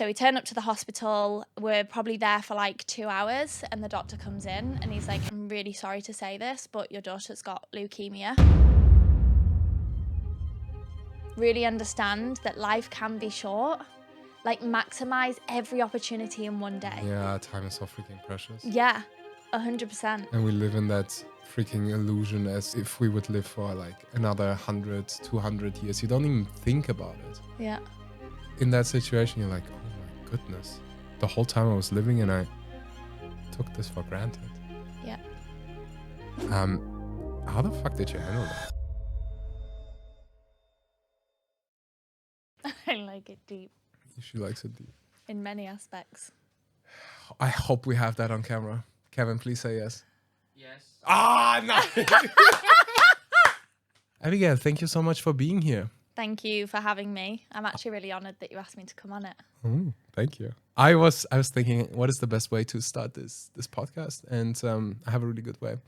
So we turn up to the hospital. We're probably there for like 2 hours, and the doctor comes in and he's like, I'm really sorry to say this, but your daughter's got leukemia. Really understand that life can be short. Like, maximize every opportunity in one day. Yeah, time is so freaking precious. Yeah, 100%. And we live in that freaking illusion as if we would live for like another 100, 200 years. You don't even think about it. Yeah. In that situation, you're like, oh my goodness. The whole time I was living and I took this for granted. Yeah. How the fuck did you handle that? I like it deep. She likes it deep. In many aspects. I hope we have that on camera. Kevin, please say yes. Yes. Ah, no. Abigail, thank you so much for being here. Thank you for having me. I'm actually really honoured that you asked me to come on it. Thank you. I was thinking, what is the best way to start this podcast? And I have a really good way.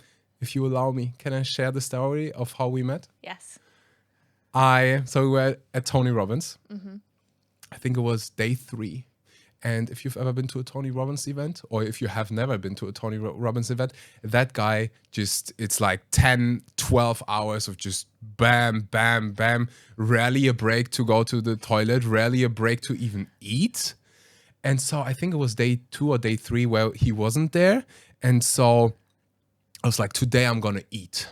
If you allow me, can I share the story of how we met? Yes. So we were at Tony Robbins. Mm-hmm. I think it was day 3. And if you've ever been to a Tony Robbins event, or if you have never been to a Tony Robbins event, that guy it's like 10, 12 hours of just bam, bam, bam. Rarely a break to go to the toilet, rarely a break to even eat. And so I think it was day 2 or day 3 where he wasn't there. And so I was like, today I'm going to eat.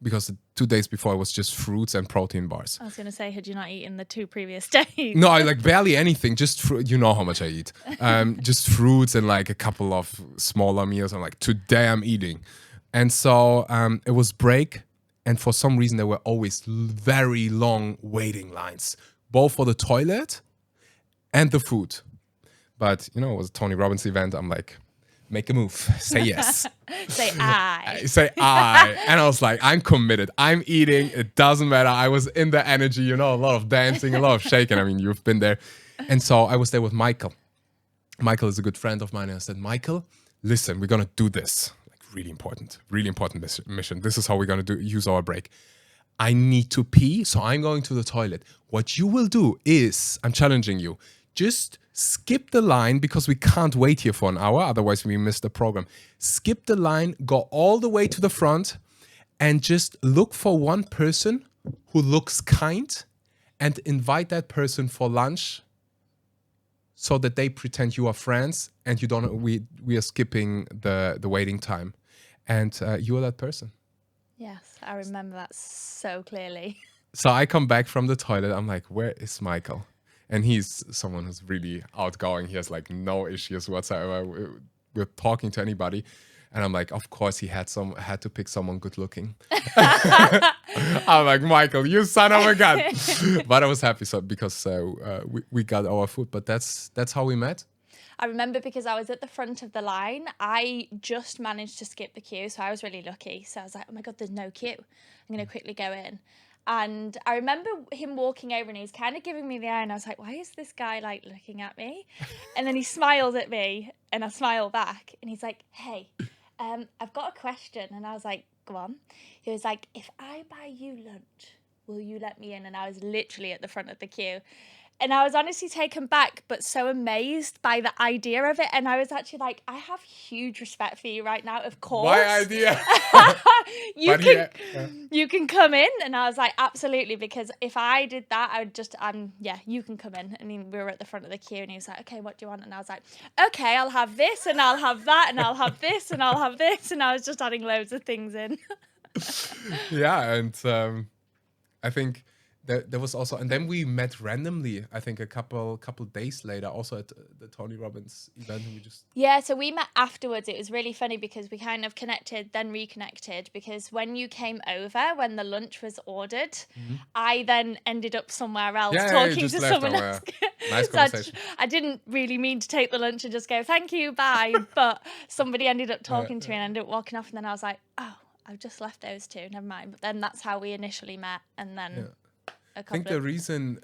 Because the 2 days before it was just fruits and protein bars. I was going to say, had you not eaten the 2 previous days? No, I like barely anything. Just you know how much I eat. Just fruits and like a couple of smaller meals. I'm like, today I'm eating. And so it was break. And for some reason, there were always very long waiting lines, both for the toilet and the food. But, you know, it was a Tony Robbins event. I'm like, make a move. Say yes. Say I. Say I. And I was like, I'm committed. I'm eating. It doesn't matter. I was in the energy, you know, a lot of dancing, a lot of shaking. I mean, you've been there. And so I was there with Michael. Michael is a good friend of mine. And I said, Michael, listen, we're going to do this. Like really important mission. This is how we're going to use our break. I need to pee, so I'm going to the toilet. What you will do is, I'm challenging you, just skip the line because we can't wait here for an hour. Otherwise, we miss the program. Skip the line, go all the way to the front and just look for one person who looks kind and invite that person for lunch so that they pretend you are friends and you don't. We are skipping the waiting time. And you are that person. Yes, I remember that so clearly. So I come back from the toilet. I'm like, where is Michael? And he's someone who's really outgoing. He has like no issues whatsoever. We're talking to anybody. And I'm like, of course he had to pick someone good looking. I'm like, Michael, you son of a gun. But I was happy because we got our food. But that's how we met. I remember because I was at the front of the line. I just managed to skip the queue, so I was really lucky. So I was like, oh my God, there's no queue. I'm going to quickly go in. And I remember him walking over and he was kind of giving me the eye and I was like, why is this guy like looking at me? And then he smiled at me and I smiled back and he's like, hey, I've got a question. And I was like, go on. He was like, if I buy you lunch, will you let me in? And I was literally at the front of the queue. And I was honestly taken back, but so amazed by the idea of it. And I was actually like, I have huge respect for you right now, of course. My idea. You can come in. And I was like, absolutely. Because if I did that, I would just, you can come in. And we were at the front of the queue and he was like, okay, what do you want? And I was like, okay, I'll have this and I'll have that and I'll have this and I'll have this. And I was just adding loads of things in. Yeah. And I think there was also, and then we met randomly, I think a couple days later, also at the Tony Robbins event. And Yeah, so we met afterwards. It was really funny because we kind of connected, then reconnected, because when you came over, when the lunch was ordered, I then ended up somewhere else talking to someone else. Nice conversation. I didn't really mean to take the lunch and just go, thank you, bye. But somebody ended up talking to me and ended up walking off. And then I was like, oh, I've just left those 2, never mind. But then that's how we initially met. And then... Yeah. I think the reason,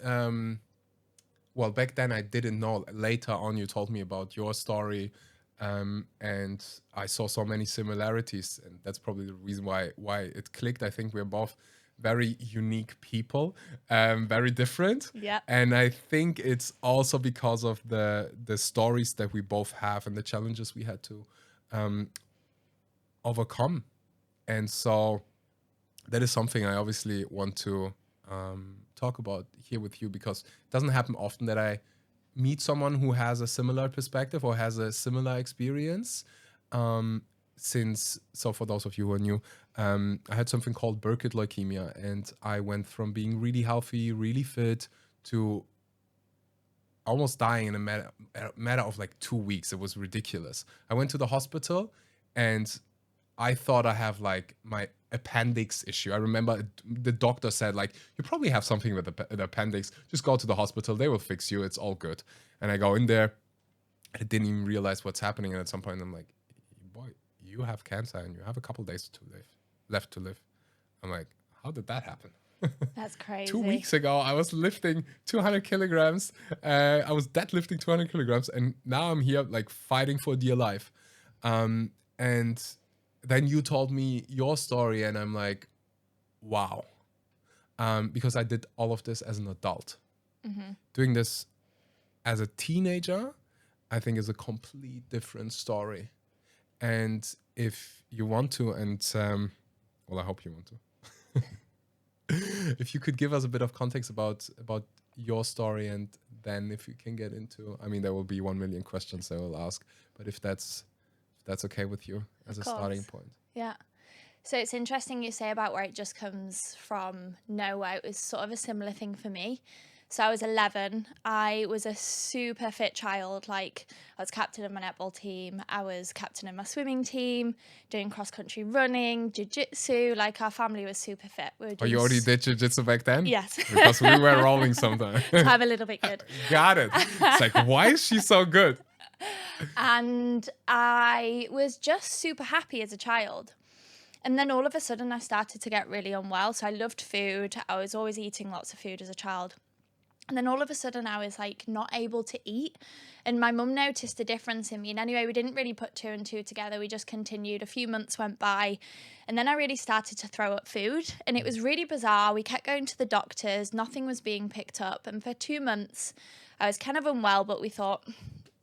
back then I didn't know. Later on, you told me about your story, and I saw so many similarities, and that's probably the reason why it clicked. I think we're both very unique people, very different. Yeah. And I think it's also because of the stories that we both have and the challenges we had to overcome. And so that is something I obviously want to talk about here with you, because it doesn't happen often that I meet someone who has a similar perspective or has a similar experience. So for those of you who are new, I had something called Burkitt leukemia, and I went from being really healthy, really fit, to almost dying in a matter of like 2 weeks. It was ridiculous. I went to the hospital, and I thought I have like my appendix issue. I remember the doctor said, like, you probably have something with the appendix. Just go to the hospital. They will fix you. It's all good. And I go in there. I didn't even realize what's happening. And at some point, I'm like, boy, you have cancer and you have a couple days left to live. I'm like, how did that happen? That's crazy. 2 weeks ago, I was lifting 200 kilograms. I was deadlifting 200 kilograms. And now I'm here like fighting for dear life. And then you told me your story, and I'm like, wow. Because I did all of this as an adult. Doing this as a teenager, I think, is a complete different story. And if you want to, and well, I hope you want to, if you could give us a bit of context about your story, and then if you can get into, I mean, there will be 1 million questions I will ask, but if that's okay with you as a starting point. Yeah. So it's interesting you say about where it just comes from nowhere. It was sort of a similar thing for me. So I was 11. I was a super fit child. Like, I was captain of my netball team. I was captain of my swimming team, doing cross-country running, jiu-jitsu. Like, our family was super fit. Oh, you already did jiu-jitsu back then? Yes. Because we were rolling sometimes. So I'm a little bit good. Got it. It's like, why is she so good? And I was just super happy as a child. And then all of a sudden I started to get really unwell. So I loved food. I was always eating lots of food as a child. And then all of a sudden I was like not able to eat. And my mum noticed a difference in me. And anyway, we didn't really put 2 and 2 together. We just continued. A few months went by. And then I really started to throw up food. And it was really bizarre. We kept going to the doctors. Nothing was being picked up. And for 2 months, I was kind of unwell, but we thought,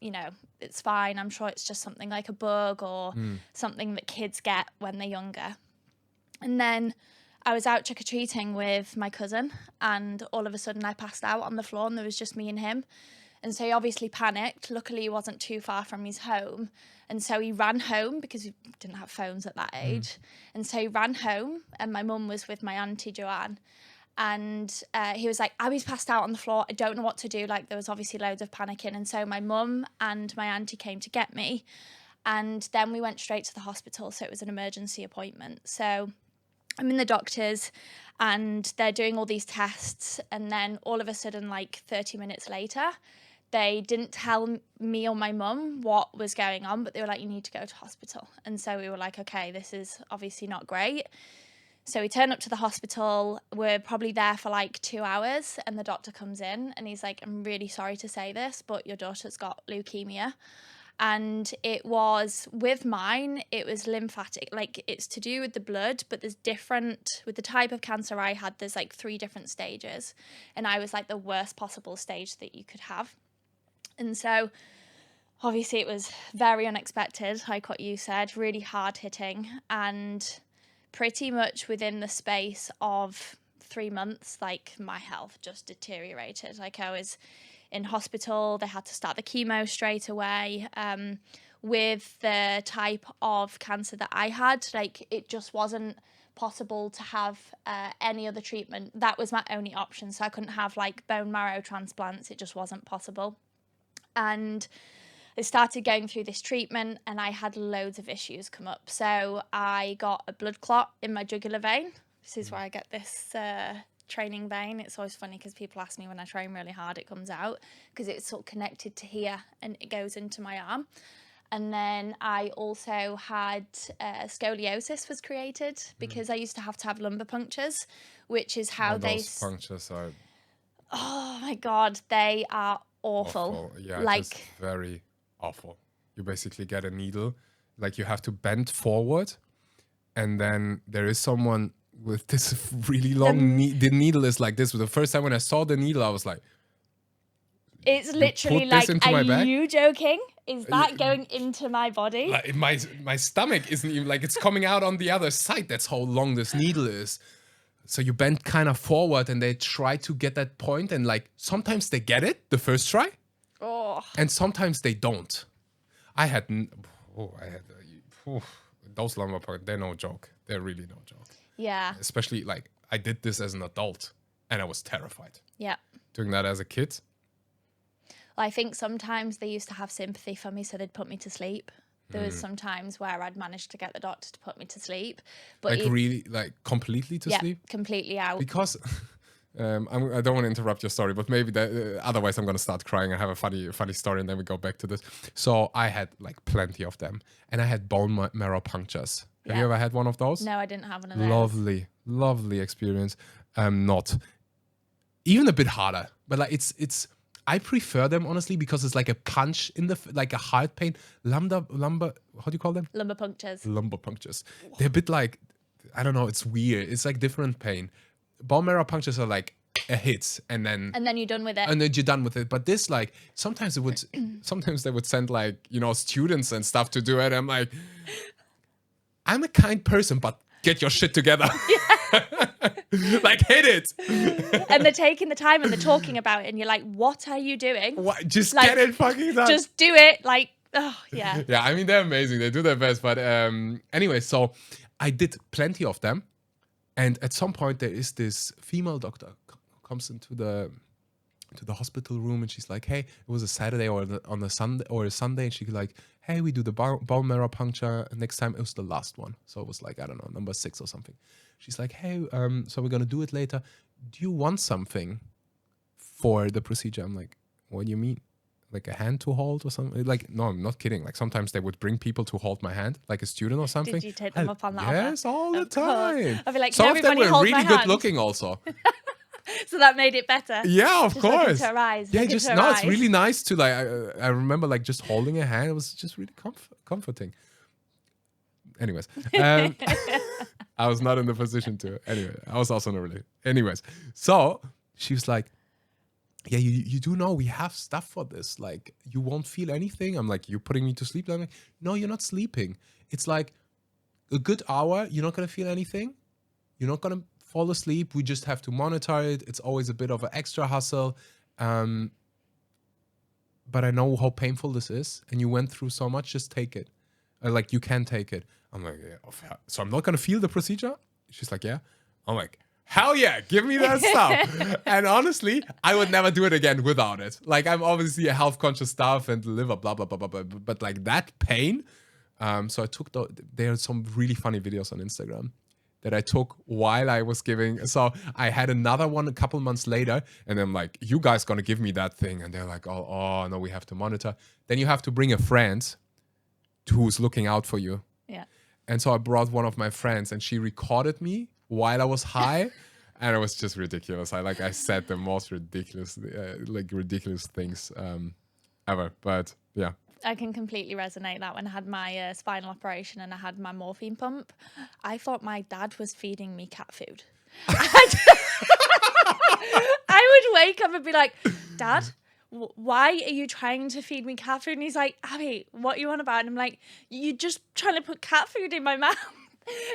you know, it's fine. I'm sure it's just something like a bug or something that kids get when they're younger. And then I was out trick-or-treating with my cousin, and all of a sudden I passed out on the floor, and there was just me and him. And so he obviously panicked. Luckily, he wasn't too far from his home. And so he ran home, because we didn't have phones at that age. And so he ran home, and my mum was with my auntie Joanne. And he was like, Abby's passed out on the floor. I don't know what to do. Like, there was obviously loads of panicking. And so my mum and my auntie came to get me. And then we went straight to the hospital. So it was an emergency appointment. So I'm in the doctors, and they're doing all these tests. And then all of a sudden, like 30 minutes later, they didn't tell me or my mum what was going on, but they were like, you need to go to hospital. And so we were like, okay, this is obviously not great. So we turn up to the hospital. We're probably there for like 2 hours, and the doctor comes in and he's like, I'm really sorry to say this, but your daughter's got leukemia. And it was, with mine, it was lymphatic. Like, it's to do with the blood, but there's different, with the type of cancer I had, there's like 3 different stages. And I was like the worst possible stage that you could have. And so obviously it was very unexpected, like what you said, really hard hitting. And pretty much within the space of 3 months, like, my health just deteriorated. Like, I was in hospital. They had to start the chemo straight away. With the type of cancer that I had, like, it just wasn't possible to have any other treatment. That was my only option. So I couldn't have like bone marrow transplants. It just wasn't possible. And I started going through this treatment, and I had loads of issues come up. So I got a blood clot in my jugular vein. This is where I get this training vein. It's always funny because people ask me when I train really hard, it comes out, because it's sort of connected to here and it goes into my arm. And then I also had scoliosis was created because I used to have lumbar punctures, which is how those punctures are... Oh my God, they are awful. Yeah, like, just very awful. You basically get a needle, like you have to bend forward, and then there is someone with this really long the needle is like this. The first time when I saw the needle, I was like, It's literally put like, this into are my bag? you joking? Is that going into my body? Like my stomach isn't even like it's coming out on the other side. That's how long this needle is. So you bend kind of forward and they try to get that point, and like sometimes they get it the first try, and sometimes they don't. I had those lumbar punctures. They're no joke. They're really no joke. Yeah. Especially like I did this as an adult, and I was terrified. Yeah. Doing that as a kid. I think sometimes they used to have sympathy for me, so they'd put me to sleep. There was some times where I'd managed to get the doctor to put me to sleep, but Like really, like completely to sleep. Completely out. Because I don't want to interrupt your story, but maybe otherwise I'm gonna start crying. I have a funny story, and then we go back to this. So I had like plenty of them, and I had bone marrow punctures. Have you ever had one of those? No, I didn't have one of those. Lovely experience. Not even a bit harder, but like it's. I prefer them honestly because it's like a punch in the like a hard pain. Lumbar. How do you call them? Lumbar punctures. Lumbar punctures. They're a bit like, I don't know. It's weird. It's like different pain. Bone marrow punctures are like a hit, and then you're done with it. And then you're done with it. But this, like, sometimes they would send like students and stuff to do it. I'm like, I'm a kind person, but get your shit together. Like, hit it. And they're taking the time and they're talking about it, and you're like, what are you doing? What? Just like, get it fucking done. Just do it. Like, oh, yeah. Yeah, I mean, they're amazing. They do their best. But anyway, so I did plenty of them. And at some point, there is this female doctor comes into the hospital room, and she's like, "Hey, it was a Saturday or on a Sunday, and she's like, hey, we do the bone marrow puncture. Next time it was the last one, so it was like, I don't know, number 6 or something. She's like, hey, so we're gonna do it later. Do you want something for the procedure? I'm like, what do you mean? Like a hand to hold or something? Like, no, I'm not kidding. Like sometimes they would bring people to hold my hand, like a student or something. Did you take them up on that? Yes, all the time. I'd be like, some of them were hold really my good hand? looking also. So that made it better. Yeah, of just course. Look into her eyes. Yeah, look just into her it's eyes. really nice to like. I remember like just holding a hand. It was just really comforting. Anyways, I was not in the position to. Anyway, I was also not really. Anyways, so she was like, yeah, you do know we have stuff for this. Like, you won't feel anything. I'm like, you're putting me to sleep? I'm like, no, you're not sleeping. It's like a good hour. You're not going to feel anything. You're not going to fall asleep. We just have to monitor it. It's always a bit of an extra hustle. But I know how painful this is. And you went through so much. Just take it. Like, you can take it. I'm like, yeah. So I'm not going to feel the procedure? She's like, yeah. I'm like, hell yeah, give me that stuff. And honestly, I would never do it again without it. Like, I'm obviously a health conscious stuff and liver, blah, blah, blah, blah, blah. But like that pain. So I took there are some really funny videos on Instagram that I took while I was giving. So I had another one a couple months later, and I'm like, you guys gonna give me that thing? And they're like, oh no, we have to monitor. Then you have to bring a friend who's looking out for you. Yeah. And so I brought one of my friends, and she recorded me while I was high, and it was just ridiculous. I said the most ridiculous things ever. But yeah. I can completely resonate that. When I had my spinal operation and I had my morphine pump, I thought my dad was feeding me cat food. I would wake up and be like, Dad, why are you trying to feed me cat food? And he's like, Abby, what are you on about? And I'm like, you're just trying to put cat food in my mouth.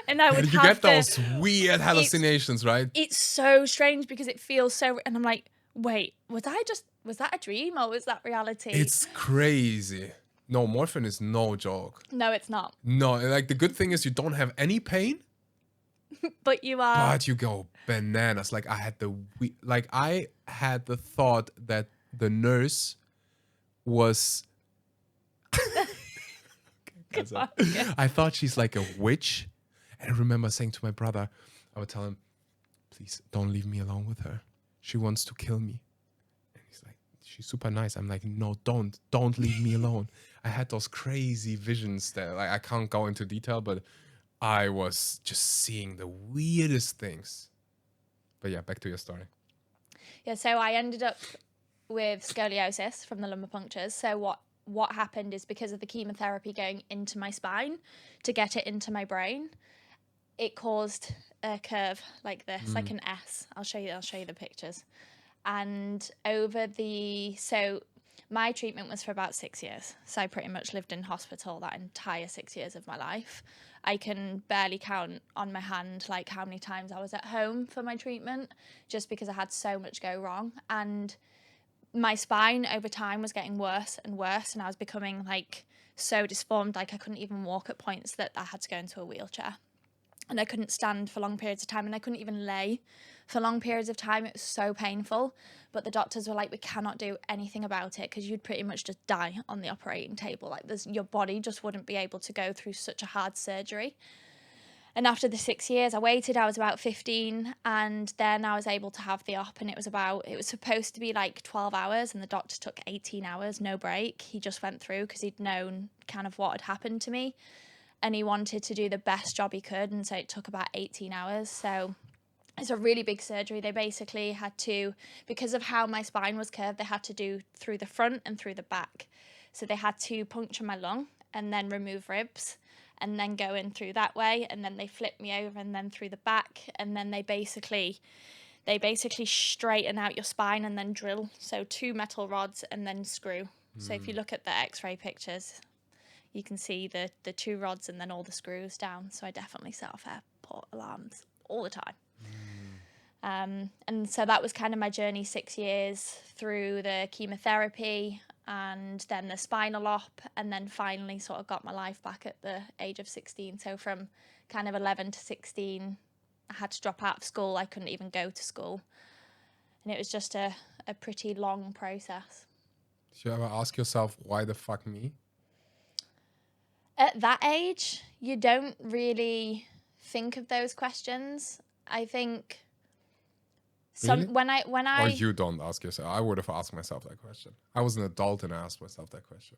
And I would you get those weird hallucinations, right? It's so strange because it feels so... And I'm like, wait, was that a dream or was that reality? It's crazy. No, morphine is no joke. No, it's not. No, like the good thing is you don't have any pain. But you are... But you go bananas. Like I had the thought that the nurse was... I thought she's like a witch. And I remember saying to my brother, I would tell him, please don't leave me alone with her. She wants to kill me. And he's like, she's super nice. I'm like, no, don't leave me alone. I had those crazy visions that like I can't go into detail, but I was just seeing the weirdest things. But yeah, back to your story. Yeah, so I ended up with scoliosis from the lumbar punctures. So what happened is because of the chemotherapy going into my spine to get it into my brain, it caused a curve like this, like an S. I'll show you the pictures. And so my treatment was for about 6 years. So I pretty much lived in hospital that entire 6 years of my life. I can barely count on my hand like how many times I was at home for my treatment, just because I had so much go wrong. And my spine over time was getting worse and worse, and I was becoming like so disformed, like I couldn't even walk at points that I had to go into a wheelchair. And I couldn't stand for long periods of time, and I couldn't even lay for long periods of time. It was so painful. But the doctors were like, we cannot do anything about it because you'd pretty much just die on the operating table. Like your body just wouldn't be able to go through such a hard surgery. And after the 6 years, I waited. I was about 15, and then I was able to have the op. And it was supposed to be like 12 hours, and the doctor took 18 hours, no break. He just went through because he'd known kind of what had happened to me, and he wanted to do the best job he could. And so it took about 18 hours. So it's a really big surgery. They basically had to, because of how my spine was curved, they had to do through the front and through the back. So they had to puncture my lung and then remove ribs, and then go in through that way, and then they flipped me over and then through the back, and then they basically straighten out your spine and then drill. So 2 metal rods and then screw. So if you look at the x-ray pictures, you can see the 2 rods and then all the screws down. So I definitely set off airport alarms all the time. And so that was kind of my journey, 6 years through the chemotherapy and then the spinal op, and then finally sort of got my life back at the age of 16. So from kind of 11 to 16, I had to drop out of school. I couldn't even go to school. And it was just a pretty long process. Did you ever ask yourself, why the fuck me? At that age, you don't really think of those questions. I think Really? when I Or you don't ask yourself. I would have asked myself that question. I was an adult and I asked myself that question.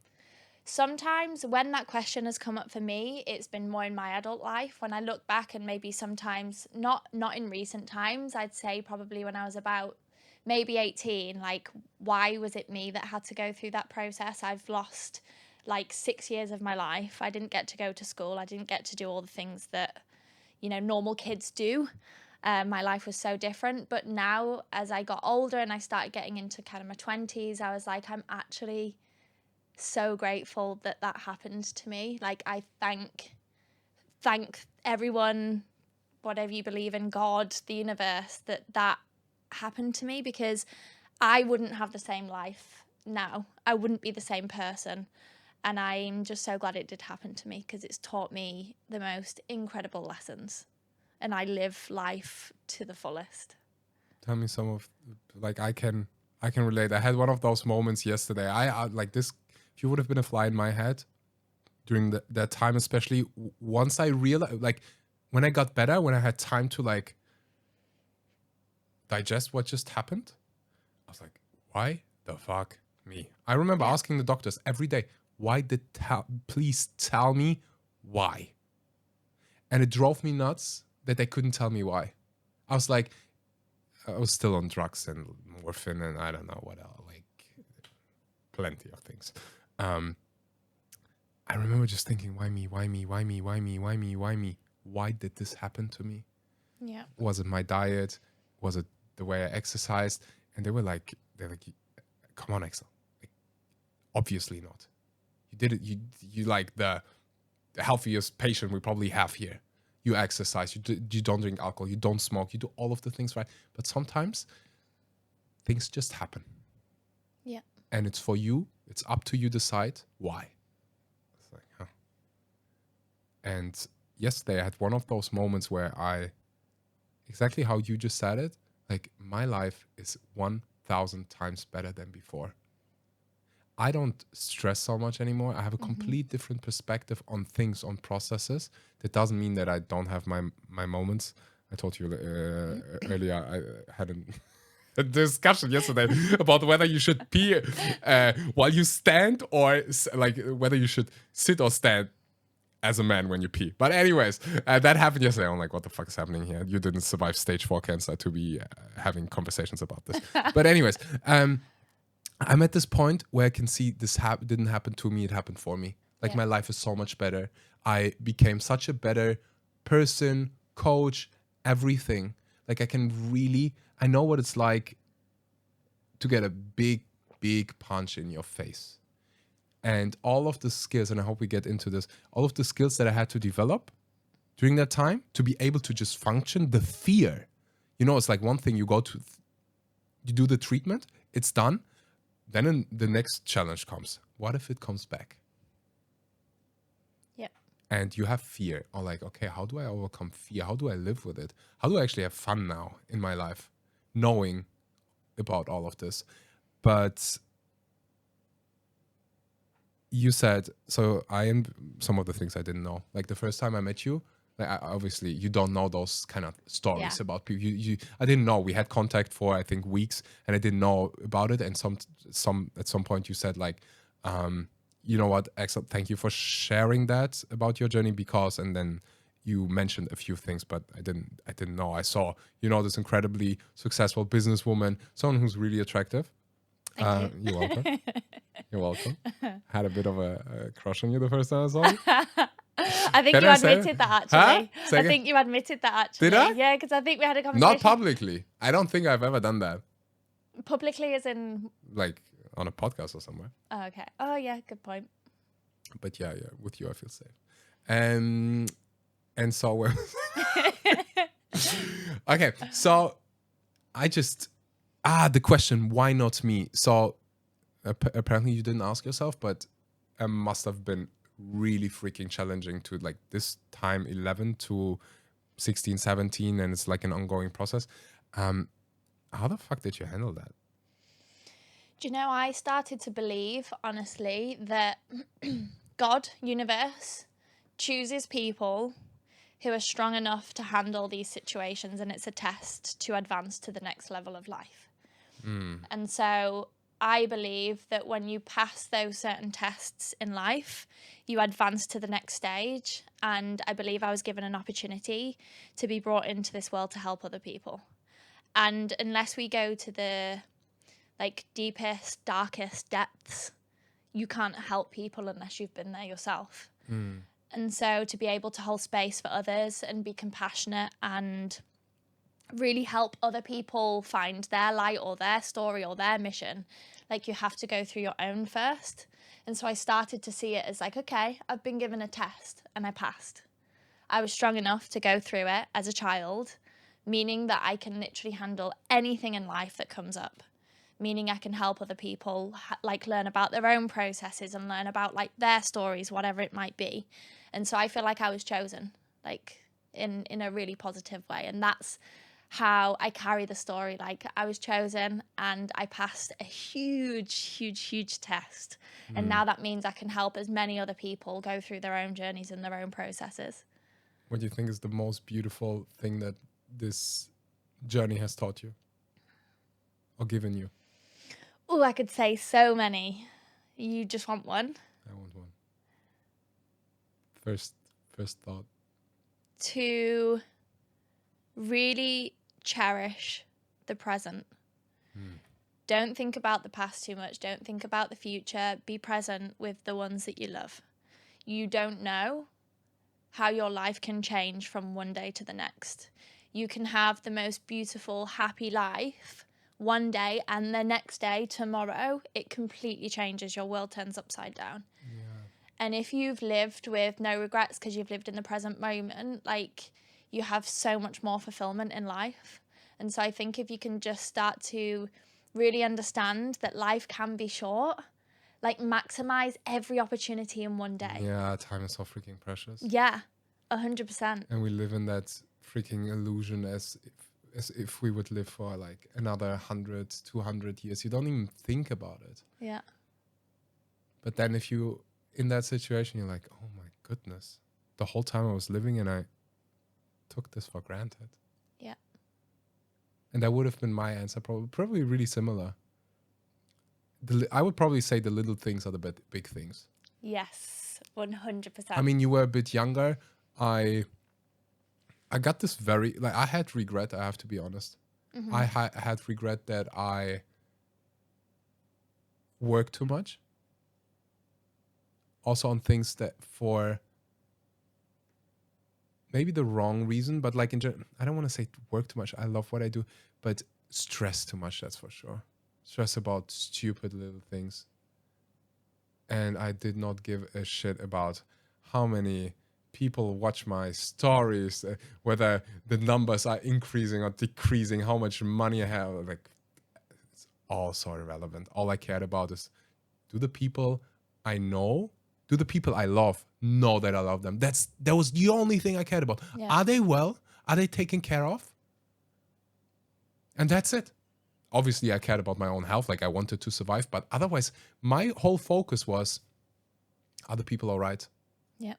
Sometimes when that question has come up for me, it's been more in my adult life. When I look back, and maybe sometimes not in recent times, I'd say probably when I was about maybe 18, like, why was it me that had to go through that process? I've lost like 6 years of my life. I didn't get to go to school. I didn't get to do all the things that, normal kids do. My life was so different. But now, as I got older and I started getting into kind of my 20s, I was like, I'm actually so grateful that happened to me. Like, I thank everyone, whatever you believe in, God, the universe, that happened to me, because I wouldn't have the same life now. I wouldn't be the same person. And I'm just so glad it did happen to me, because it's taught me the most incredible lessons. And I live life to the fullest. Tell me some of, like, I can relate. I had one of those moments yesterday. I like this, if you would have been a fly in my head during that time, especially once I realized, like, when I got better, when I had time to like digest what just happened, I was like, why the fuck me? I remember asking the doctors every day, please tell me why. And it drove me nuts that they couldn't tell me why. I was like, I was still on drugs and morphine and I don't know what else, like plenty of things. I remember just thinking, why me? Why me? Why me? Why me? Why me? Why me? Why did this happen to me? Yeah. Was it my diet? Was it the way I exercised? And they're like, come on, Axel. Like, obviously not. You did it. You like the healthiest patient we probably have here. You exercise, you don't drink alcohol, you don't smoke, you do all of the things right. But sometimes things just happen. Yeah. And it's for you, it's up to you decide why. It's like, huh. And yesterday I had one of those moments where exactly how you just said it, like, my life is 1,000 times better than before. I don't stress so much anymore. I have a complete different perspective on things, on processes. That doesn't mean that I don't have my moments. I told you earlier, I had a discussion yesterday about whether you should pee while you stand, or like whether you should sit or stand as a man when you pee. But anyways, that happened yesterday. I'm like, what the fuck is happening here? You didn't survive stage 4 cancer to be having conversations about this. But anyways, I'm at this point where I can see this didn't happen to me, it happened for me. Like, my life is so much better. I became such a better person, coach, everything. Like I know what it's like to get a big, big punch in your face. And all of the skills, and I hope we get into this, all of the skills that I had to develop during that time to be able to just function, the fear. It's like one thing you do the treatment, it's done. Then the next challenge comes. What if it comes back? Yep. And you have fear. Or like, okay, how do I overcome fear? How do I live with it? How do I actually have fun now in my life, knowing about all of this? But you said, so some of the things I didn't know. Like the first time I met you, like obviously you don't know those kind of stories about people. I didn't know. We had contact for I think weeks, and I didn't know about it. And at some point you said like, you know what, Axel, thank you for sharing that about your journey and then you mentioned a few things, but I didn't know. I saw this incredibly successful businesswoman, someone who's really attractive. Thank you. You're welcome. You're welcome. Had a bit of a crush on you the first time I saw you. I think Can you I say admitted it? that Huh? actually. Say I again? think you admitted that actually. Did I? Yeah, because I think we had a conversation. Not publicly. I don't think I've ever done that. Publicly as in... Like on a podcast or somewhere. Oh, okay. Oh, yeah, good point. But yeah, with you I feel safe. And so where okay, so I just the question, why not me? So apparently you didn't ask yourself, but it must have been really freaking challenging to like this time 11 to 16, 17, and it's like an ongoing process. How the fuck did you handle that? Do you know, I started to believe, honestly, that God, universe, chooses people who are strong enough to handle these situations, and it's a test to advance to the next level of life. And so I believe that when you pass those certain tests in life, you advance to the next stage. And I believe I was given an opportunity to be brought into this world to help other people. And unless we go to the like deepest, darkest depths, you can't help people unless you've been there yourself. And so to be able to hold space for others and be compassionate and really help other people find their light or their story or their mission, like you have to go through your own first. And so I started to see it as like, okay, I've been given a test and I passed. I was strong enough to go through it as a child, meaning that I can literally handle anything in life that comes up. Meaning I can help other people like learn about their own processes and learn about like their stories, whatever it might be. And so I feel like I was chosen, like in a really positive way. And that's how I carry the story. Like I was chosen and I passed a huge test. And now that means I can help as many other people go through their own journeys and their own processes. What do you think is the most beautiful thing that this journey has taught you or given you? Oh, I could say so many. You just want one? I want one. First thought. To really cherish the present. Don't think about the past too much. Don't think about the future. Be present with the ones that you love. You don't know how your life can change from one day to the next. You can have the most beautiful, happy life one day, and the next day, tomorrow, it completely changes. Your world turns upside down. And if you've lived with no regrets because you've lived in the present moment, like you have so much more fulfillment in life. And so I think if you can just start to really understand that life can be short, like maximize every opportunity in one day. Yeah, time is so freaking precious. Yeah, 100%. And we live in that freaking illusion as if we would live for like another 100, 200 years. You don't even think about it. Yeah. But then if you in that situation, you're like, oh my goodness, the whole time I was living and I took this for granted. Yeah. And that would have been my answer, probably really similar. I would probably say the little things are the big things. Yes, 100%. I mean, you were a bit younger. I got this I had regret, I have to be honest. I had regret that I worked too much. Also on things that for maybe the wrong reason, but like I don't want to say work too much. I love what I do, but stress too much, that's for sure. Stress about stupid little things. And I did not give a shit about how many people watch my stories, whether the numbers are increasing or decreasing, how much money I have. Like, it's all so irrelevant. All I cared about is, do the people I know, do the people I love know that I love them? That was the only thing I cared about. Yeah. Are they well? Are they taken care of? And that's it. Obviously, I cared about my own health, like I wanted to survive, but otherwise, my whole focus was, are the people all right? Yeah.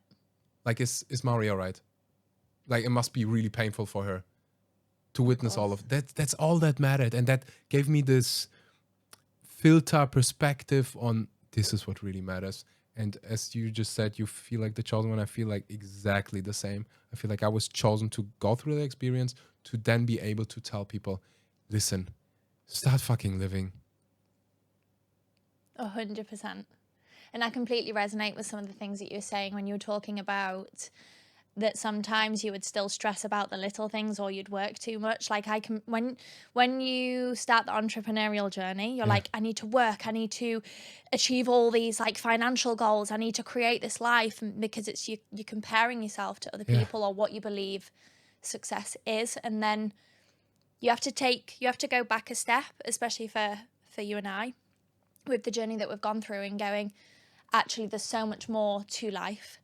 Like, is Mari all right? Like, it must be really painful for her to witness all of that. That's all that mattered. And that gave me this filter perspective on this is what really matters. And as you just said, you feel like the chosen one. I feel like exactly the same. I feel like I was chosen to go through the experience to then be able to tell people, listen, start fucking living. 100%. And I completely resonate with some of the things that you were saying when you were talking about that sometimes you would still stress about the little things or you'd work too much. Like I can, when you start the entrepreneurial journey, you're like, I need to work, I need to achieve all these like financial goals, I need to create this life, because it's you're comparing yourself to other people or what you believe success is. And then you have to go back a step, especially for you and I, with the journey that we've gone through, and going, actually, there's so much more to life.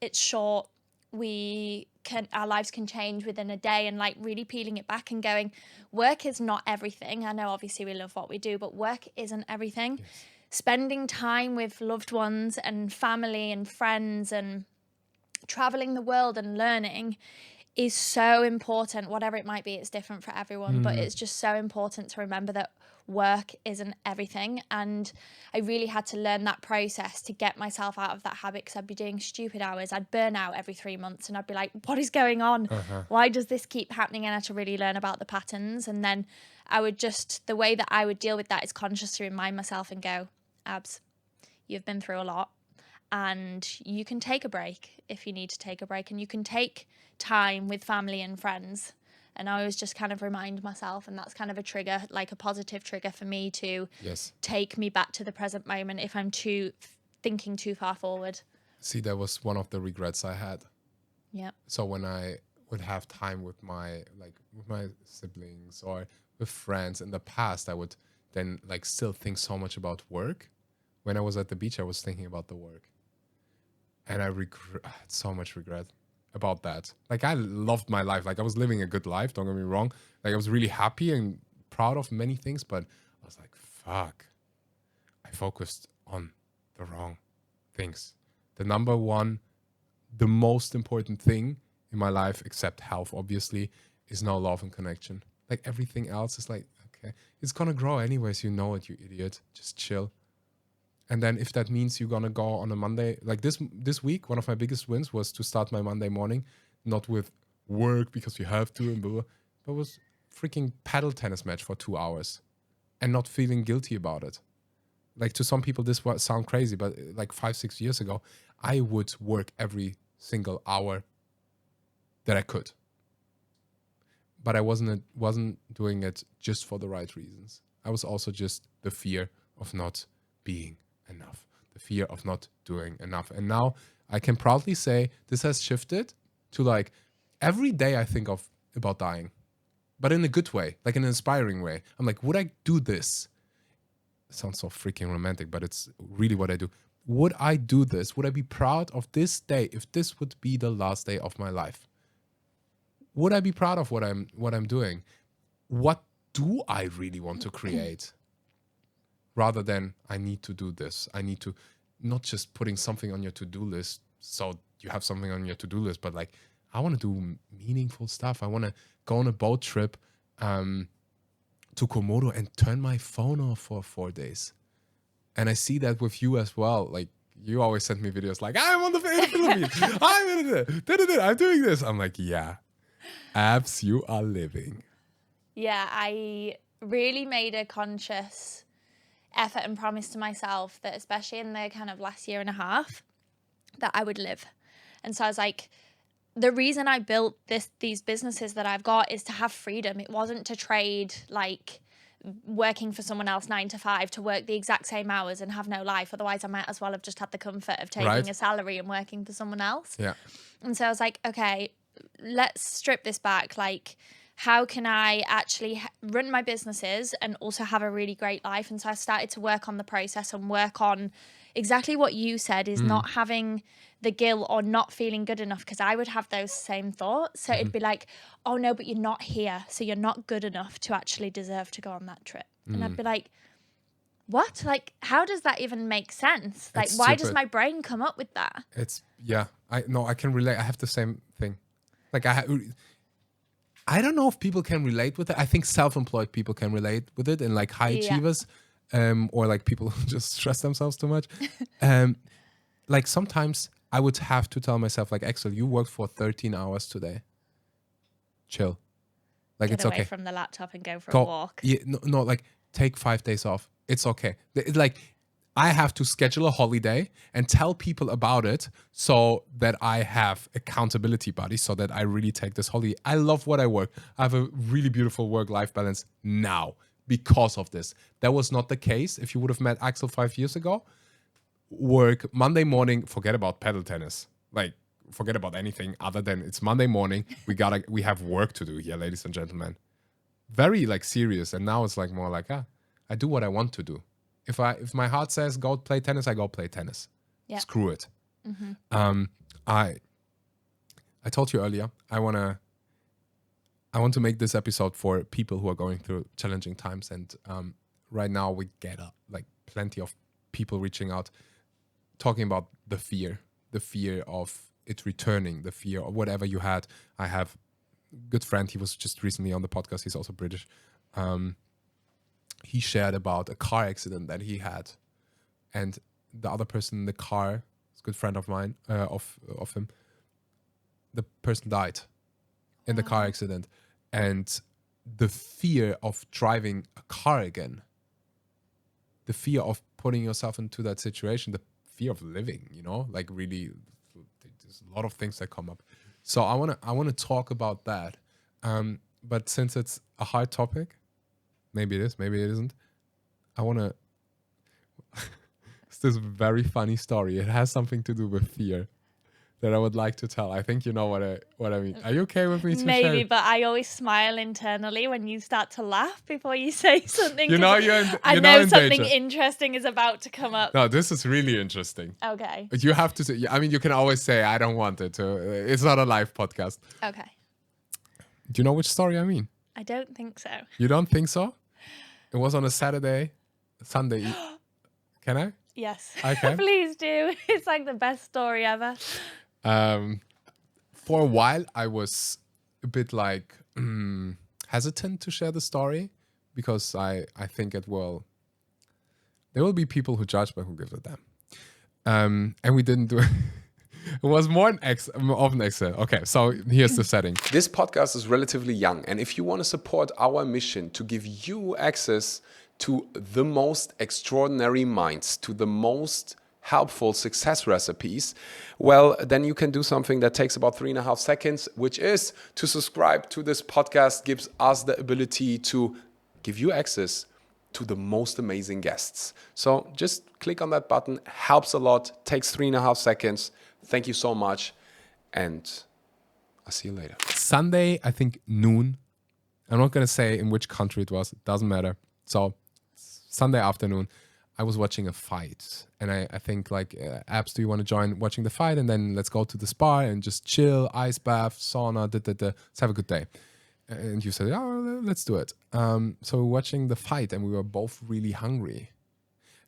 It's short. Our lives can change within a day, and like really peeling it back and going, work is not everything. I know obviously we love what we do, but work isn't everything. Yes. Spending time with loved ones and family and friends and traveling the world and learning is so important. Whatever it might be, it's different for everyone, but it's just so important to remember that work isn't everything. And I really had to learn that process to get myself out of that habit, because I'd be doing stupid hours. I'd burn out every 3 months and I'd be like, what is going on? Why does this keep happening? And I had to really learn about the patterns. And then the way that I would deal with that is consciously remind myself and go, Abs, you've been through a lot, and you can take a break if you need to take a break, and you can take time with family and friends. And I always just kind of remind myself, and that's kind of a trigger, like a positive trigger for me to take me back to the present moment if I'm thinking too far forward. See, that was one of the regrets I had. Yeah. So when I would have time with my siblings or with friends in the past, I would then like still think so much about work. When I was at the beach, I was thinking about the work. And I had so much regret about that. Like, I loved my life. Like, I was living a good life, don't get me wrong. Like, I was really happy and proud of many things, but I was like, fuck. I focused on the wrong things. The number one, the most important thing in my life, except health, obviously, is now love and connection. Like, everything else is like, okay, it's gonna grow anyways, you know it, you idiot. Just chill. And then if that means you're going to go on a Monday, like this week, one of my biggest wins was to start my Monday morning, not with work because you have to, and blah, blah, but was freaking paddle tennis match for 2 hours and not feeling guilty about it. Like, to some people, this would sound crazy, but like 5-6 years ago, I would work every single hour that I could. But I wasn't doing it just for the right reasons. I was also just the fear of not being enough, the fear of not doing enough. And now I can proudly say this has shifted to like every day I think about dying, but in a good way, like an inspiring way. I'm like, would I do this? It sounds so freaking romantic, but it's really what I do. Would I do this? Would I be proud of this day if this would be the last day of my life? Would I be proud of what I'm doing? What do I really want to create? Rather than, I need to do this. I need to, not just putting something on your to-do list so you have something on your to-do list, but like, I want to do meaningful stuff. I want to go on a boat trip to Komodo and turn my phone off for 4 days. And I see that with you as well. Like, you always send me videos like, I'm on the Philippines. I'm doing this. I'm like, yeah, Abs, you are living. Yeah, I really made a conscious effort and promise to myself that, especially in the kind of last year and a half, that I would live. And so I was like, the reason I built these businesses that I've got is to have freedom. It wasn't to trade like working for someone else 9 to 5 to work the exact same hours and have no life. Otherwise, I might as well have just had the comfort of taking Right. a salary and working for someone else. Yeah. And so I was like, okay, let's strip this back. Like, how can I actually run my businesses and also have a really great life? And so I started to work on the process and work on exactly what you said, is not having the guilt or not feeling good enough, because I would have those same thoughts. So it'd be like, oh no, but you're not here, so you're not good enough to actually deserve to go on that trip. And I'd be like, what? Like, how does that even make sense? Like, It's why does stupid. my brain come up with that? It's I can relate. I have the same thing. Like I don't know if people can relate with it. I think self-employed people can relate with it, and like high Yeah. achievers, or like people who just stress themselves too much. Like sometimes I would have to tell myself, like, Axel, you worked for 13 hours today. Chill. Like, Get it's away okay. from the laptop and go for Go a walk. Yeah, no, like take 5 days off. It's okay. It's like I have to schedule a holiday and tell people about it so that I have accountability buddies, so that I really take this holiday. I love what I work. I have a really beautiful work-life balance now because of this. That was not the case if you would have met Axel 5 years ago. Work Monday morning, forget about paddle tennis. Like, forget about anything other than it's Monday morning. We have work to do here, ladies and gentlemen. Very like serious. And now it's like more like, I do what I want to do. If my heart says go play tennis, I go play tennis. Yeah. Screw it. I told you earlier, I want to make this episode for people who are going through challenging times. And right now we get like plenty of people reaching out, talking about the fear of it returning, the fear of whatever you had. I have a good friend. He was just recently on the podcast. He's also British. He shared about a car accident that he had, and the other person in the car, a good friend of mine, of him, the person died in the car accident. And the fear of driving a car again, the fear of putting yourself into that situation, the fear of living, like really, there's a lot of things that come up. So I want to talk about that. But since it's a hard topic, maybe it is, maybe it isn't, I want to, it's this very funny story. It has something to do with fear that I would like to tell. I think you know what I mean. Are you okay with me to Maybe, share? but I always smile internally when you start to laugh before you say something. You know 'cause you're in, I you're know not in something danger. interesting is about to come up. No, this is really interesting. Okay. You have to say, I mean, you can always say, I don't want it to. It's not a live podcast. Okay. Do you know which story I mean? I don't think so. You don't think so? It was on a Sunday. Can I? Yes. Okay. Please do. It's like the best story ever. For a while, I was a bit like hesitant to share the story because I think there will be people who judge, but who gives a damn. And we didn't do it. It was more of an Excel. Okay, so here's the setting. This podcast is relatively young, and if you want to support our mission to give you access to the most extraordinary minds, to the most helpful success recipes, well, then you can do something that takes about 3.5 seconds, which is to subscribe to this podcast. Gives us the ability to give you access to the most amazing guests. So just click on that button, helps a lot, takes 3.5 seconds. Thank you so much, and I'll see you later. Sunday, I think noon. I'm not going to say in which country it was. It doesn't matter. So Sunday afternoon, I was watching a fight. And I think like, Abs, do you want to join watching the fight? And then let's go to the spa and just chill, ice bath, sauna, let's have a good day. And you said, oh, let's do it. So we're watching the fight and we were both really hungry.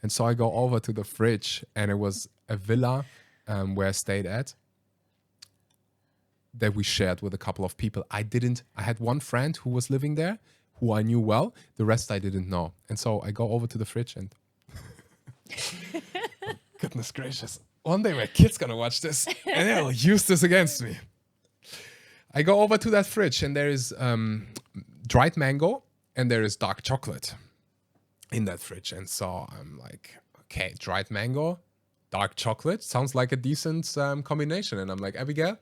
And so I go over to the fridge and it was a villa where I stayed at that we shared with a couple of people. I had one friend who was living there who I knew well. The rest I didn't know. And so I go over to the fridge and goodness gracious. One day my kid's gonna watch this and they'll use this against me. I go over to that fridge and there is dried mango and there is dark chocolate in that fridge. And so I'm like, okay, dried mango, dark chocolate sounds like a decent combination. And I'm like, Abigail,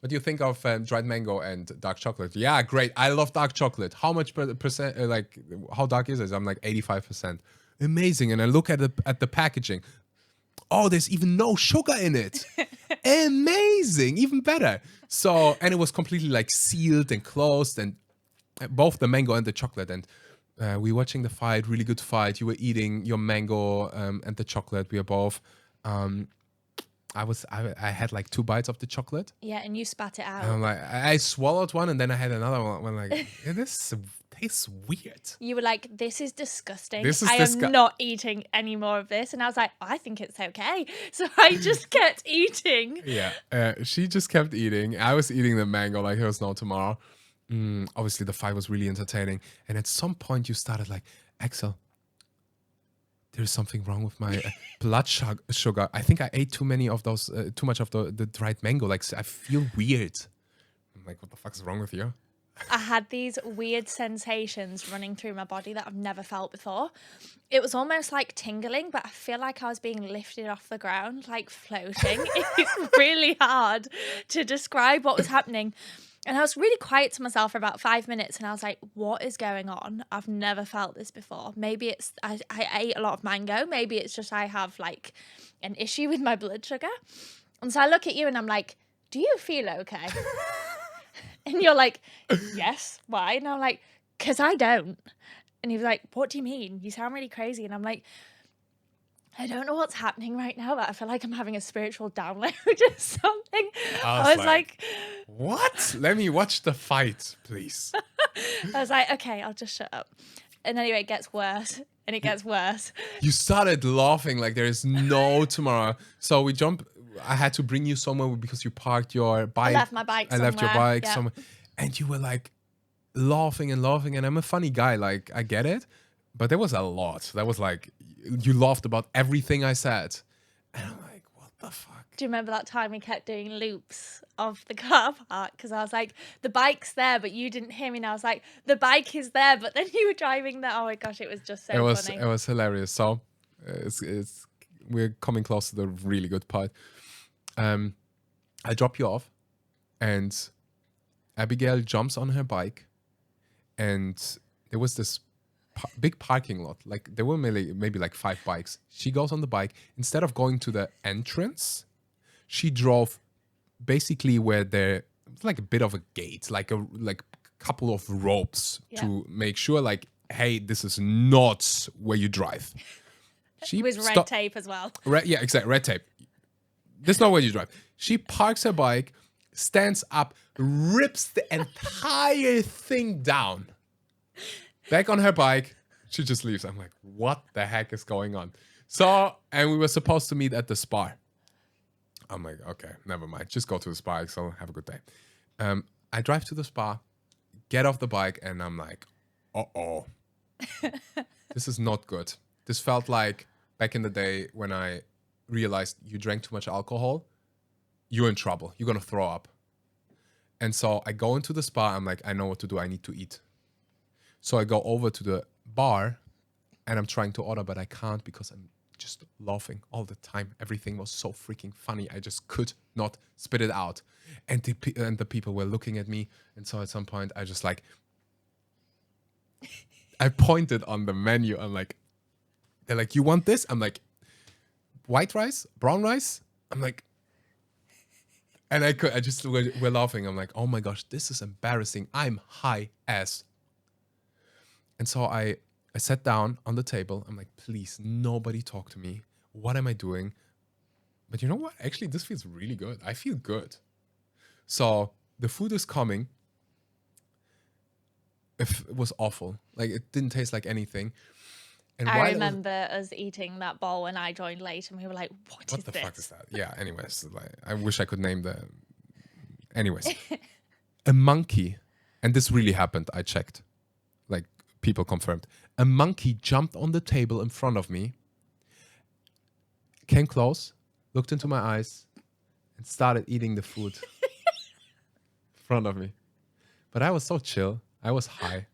What do you think of dried mango and dark chocolate? Yeah, great. I love dark chocolate. How much percent? Like, how dark is it? I'm like 85%. Amazing. And I look at the packaging. Oh, there's even no sugar in it. Amazing. Even better. So, and it was completely like sealed and closed, and both the mango and the chocolate. And we were watching the fight. Really good fight. You were eating your mango and the chocolate. We were both. I had like 2 bites of the chocolate. Yeah, and you spat it And out. I'm like, I swallowed one and then I had another one. I'm like, yeah, this tastes weird. You were like, this is disgusting. This is I am not eating any more of this. And I was like, I think it's okay. So I just kept eating. Yeah, she just kept eating. I was eating the mango like it was no tomorrow. Obviously, the fight was really entertaining. And at some point, you started like, Axel, there's something wrong with my blood sugar. I think I ate too many of those, too much of the dried mango. Like, I feel weird. I'm like, what the fuck is wrong with you? I had these weird sensations running through my body that I've never felt before. It was almost like tingling, but I feel like I was being lifted off the ground, like floating. It's really hard to describe what was happening. And I was really quiet to myself for about 5 minutes, and I was like, what is going on? I've never felt this before. Maybe it's, I ate a lot of mango. Maybe it's just I have like an issue with my blood sugar. And so I look at you and I'm like, do you feel okay? And you're like, yes, why? And I'm like, because I don't. And he was like, what do you mean? You sound really crazy. And I'm like, I don't know what's happening right now, but I feel like I'm having a spiritual download or something. I was like, what? Let me watch the fight, please. I was like, okay, I'll just shut up. And anyway, it gets worse and it gets worse. You started laughing like there is no tomorrow. So we jump. I had to bring you somewhere because you parked your bike. I left my bike I left your somewhere, bike yeah. somewhere. And you were like laughing and laughing. And I'm a funny guy. Like, I get it. But there was a lot. That was like, you laughed about everything I said. And I'm like, what the fuck? Do you remember that time we kept doing loops of the car park? Because I was like, the bike's there, but you didn't hear me. And I was like, the bike is there, but then you were driving there. Oh my gosh, it was just so funny. It was hilarious. So we're coming close to the really good part. I drop you off, and Abigail jumps on her bike, and there was this big parking lot. Like, there were maybe like 5 bikes. She goes on the bike. Instead of going to the entrance, she drove basically where there was like a bit of a gate, like a couple of ropes to make sure, like, hey, this is not where you drive. It was red tape as well. Yeah, exactly. Red tape. That's not where you drive. She parks her bike, stands up, rips the entire thing down. Back on her bike, she just leaves. I'm like, what the heck is going on? So, and we were supposed to meet at the spa. I'm like, okay, never mind. Just go to the spa, Axel. Have a good day. I drive to the spa, get off the bike, and I'm like, uh-oh. This is not good. This felt like back in the day when I realized you drank too much alcohol, you're in trouble. You're going to throw up. And so I go into the spa. I'm like, I know what to do. I need to eat. So I go over to the bar and I'm trying to order, but I can't because I'm just laughing all the time. Everything was so freaking funny. I just could not spit it out. And the people were looking at me. And so at some point I just like, I pointed on the menu. I'm like, they're like, you want this? I'm like, white rice, brown rice. I'm like, and we're laughing. I'm like, oh my gosh, this is embarrassing. I'm high as. And so I sat down on the table. I'm like, please, nobody talk to me. What am I doing? But you know what? Actually, this feels really good. I feel good. So the food is coming. It was awful. Like, it didn't taste like anything. And I remember us eating that bowl when I joined late, and we were like, what is this? What the fuck is that? Yeah, anyways. Like, I wish I could name the... Anyways. A monkey, and this really happened, I checked. Like, people confirmed. A monkey jumped on the table in front of me, came close, looked into my eyes, and started eating the food in front of me. But I was so chill. I was high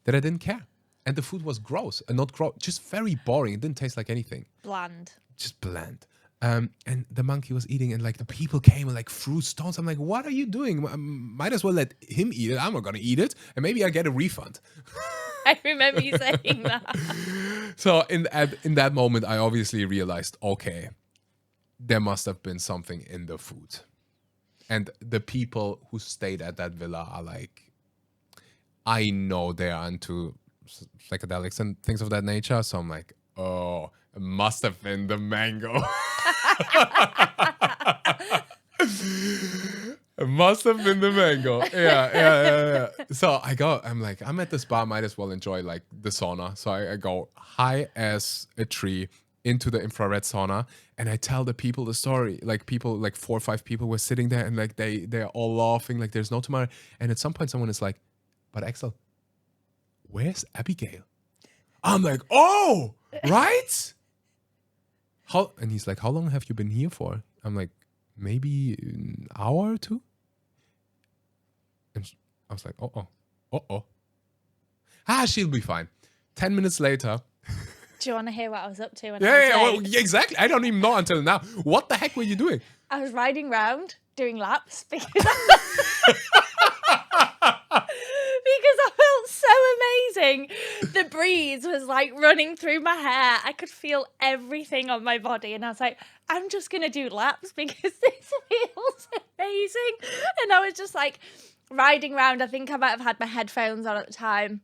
that I didn't care. And the food was gross. And not gross, just very boring. It didn't taste like anything. Bland. Just bland. And the monkey was eating, and like the people came and like threw stones. I'm like, what are you doing? Might as well let him eat it. I'm not gonna eat it, and maybe I get a refund. I remember you saying that. So in that moment, I obviously realized, okay, there must have been something in the food. And the people who stayed at that villa are like, I know they are into psychedelics and things of that nature. So I'm like, oh, it must have been the mango. It must have been the mango. Yeah. So I'm like, I'm at this bar, might as well enjoy like the sauna. So I go high as a tree into the infrared sauna, and I tell the people the story. Like people, like 4 or 5 people were sitting there, and like they're all laughing like there's no tomorrow. And at some point someone is like, but Axel, where's Abigail? I'm like, oh, right? And he's like, how long have you been here for? I'm like, maybe an hour or 2. And I was like, she'll be fine. 10 minutes later. Do you want to hear what I was up to? Well, exactly. I don't even know until now. What the heck were you doing? I was riding around doing laps because I felt so amazing. The breeze was like running through my hair. I could feel everything on my body. And I was like, I'm just going to do laps because this feels amazing. And I was just like riding around. I think I might have had my headphones on at the time.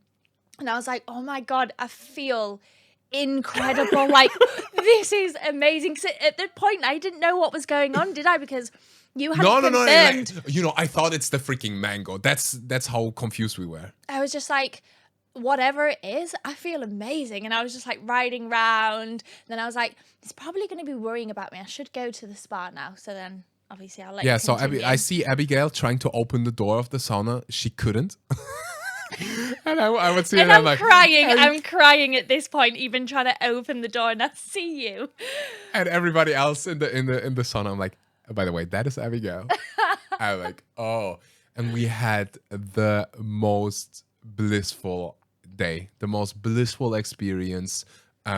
And I was like, oh my God, I feel incredible. Like, this is amazing. So at the point, I didn't know what was going on, did I? Because you hadn't confirmed. Like, I thought it's the freaking mango. That's how confused we were. I was just like, whatever it is, I feel amazing. And I was just like riding around. Then I was like, it's probably going to be worrying about me. I should go to the spa now. So then obviously I'll let you continue. So I see Abigail trying to open the door of the sauna. She couldn't. And I would see and it. I'm like, crying. I'm crying at this point, even trying to open the door, and I see you. And everybody else in the sauna, I'm like, oh, by the way, that is Abigail. I'm like, oh. And we had the most blissful day, the most blissful experience.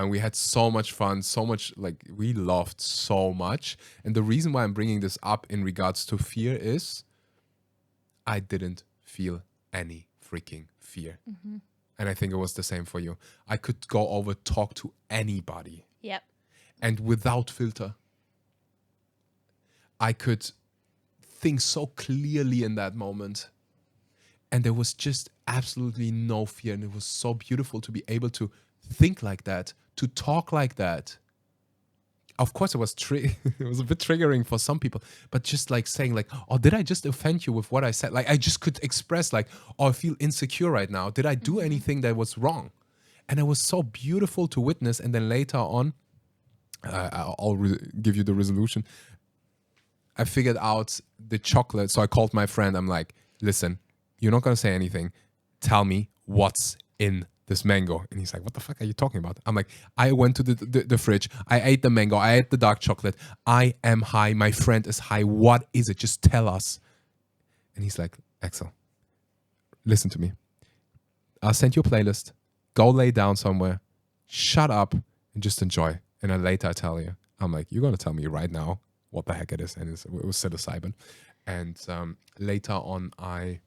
We had so much fun, so much, like, we laughed so much. And the reason why I'm bringing this up in regards to fear is I didn't feel any freaking fear. Mm-hmm. And I think it was the same for you. I could go over, talk to anybody. Yep. And without filter. I could think so clearly in that moment. And there was just absolutely no fear. And it was so beautiful to be able to think like that, to talk like that. Of course, it was it was a bit triggering for some people, but just like saying like, oh, did I just offend you with what I said? Like, I just could express like, oh, I feel insecure right now. Did I do anything that was wrong? And it was so beautiful to witness. And then later on, I'll give you the resolution. I figured out the chocolate. So I called my friend. I'm like, listen, you're not going to say anything. Tell me what's in this mango. And he's like, what the fuck are you talking about? I'm like, I went to the fridge. I ate the mango. I ate the dark chocolate. I am high. My friend is high. What is it? Just tell us. And he's like, Axel, listen to me. I'll send you a playlist. Go lay down somewhere. Shut up and just enjoy. And then later I tell you. I'm like, you're going to tell me right now what the heck it is. And it was psilocybin. And later on, I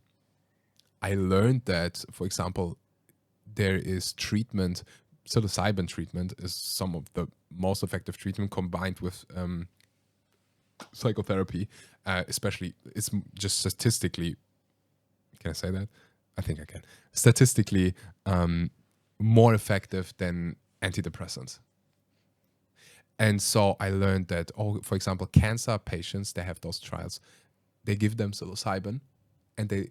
learned that, for example, there is treatment, psilocybin treatment is some of the most effective treatment combined with psychotherapy, especially, it's just statistically, can I say that? I think I can. Statistically more effective than antidepressants. And so I learned that, for example, cancer patients, they have those trials. They give them psilocybin and they,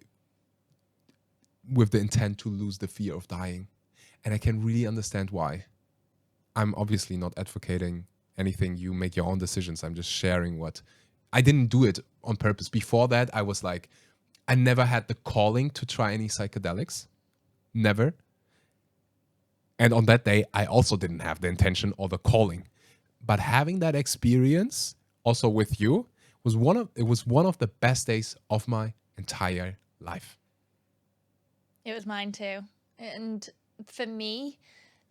with the intent to lose the fear of dying. And I can really understand why. I'm obviously not advocating anything. You make your own decisions. I'm just sharing what... I didn't do it on purpose. Before that, I was like, I never had the calling to try any psychedelics. Never. And on that day, I also didn't have the intention or the calling. But having that experience, also with you, was one of the best days of my entire life. It was mine too. And for me,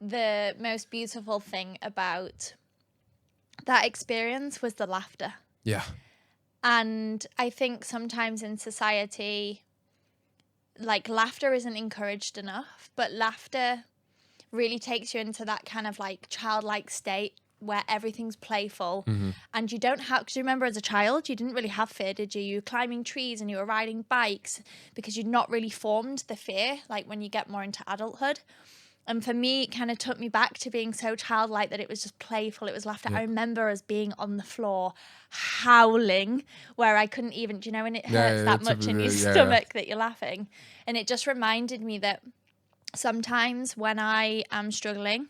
the most beautiful thing about that experience was the laughter. Yeah. And I think sometimes in society, like, laughter isn't encouraged enough, but laughter really takes you into that kind of like childlike state where everything's playful. And you don't have, because you remember as a child, you didn't really have fear, did you? You were climbing trees and you were riding bikes because you'd not really formed the fear like when you get more into adulthood. And for me, it kind of took me back to being so childlike that it was just playful. It was laughter. Yeah. I remember us being on the floor howling where I couldn't even, do you know when it hurts that much in your stomach that you're laughing? And it just reminded me that sometimes when I am struggling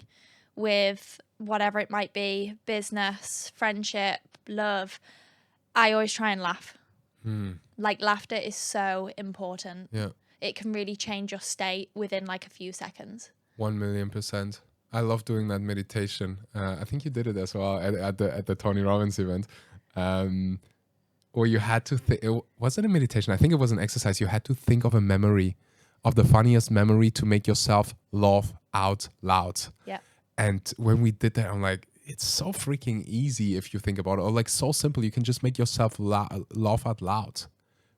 with whatever it might be, business, friendship, love, I always try and laugh. Like, laughter is so important. Yeah. It can really change your state within like a few seconds. 1,000,000%. I love doing that meditation. I think you did it as well at the Tony Robbins event. Or you had to think, was it a meditation? I think it was an exercise. You had to think of a memory, of the funniest memory, to make yourself laugh out loud. Yeah. And when we did that, I'm like, it's so freaking easy if you think about it, or like so simple. You can just make yourself laugh out loud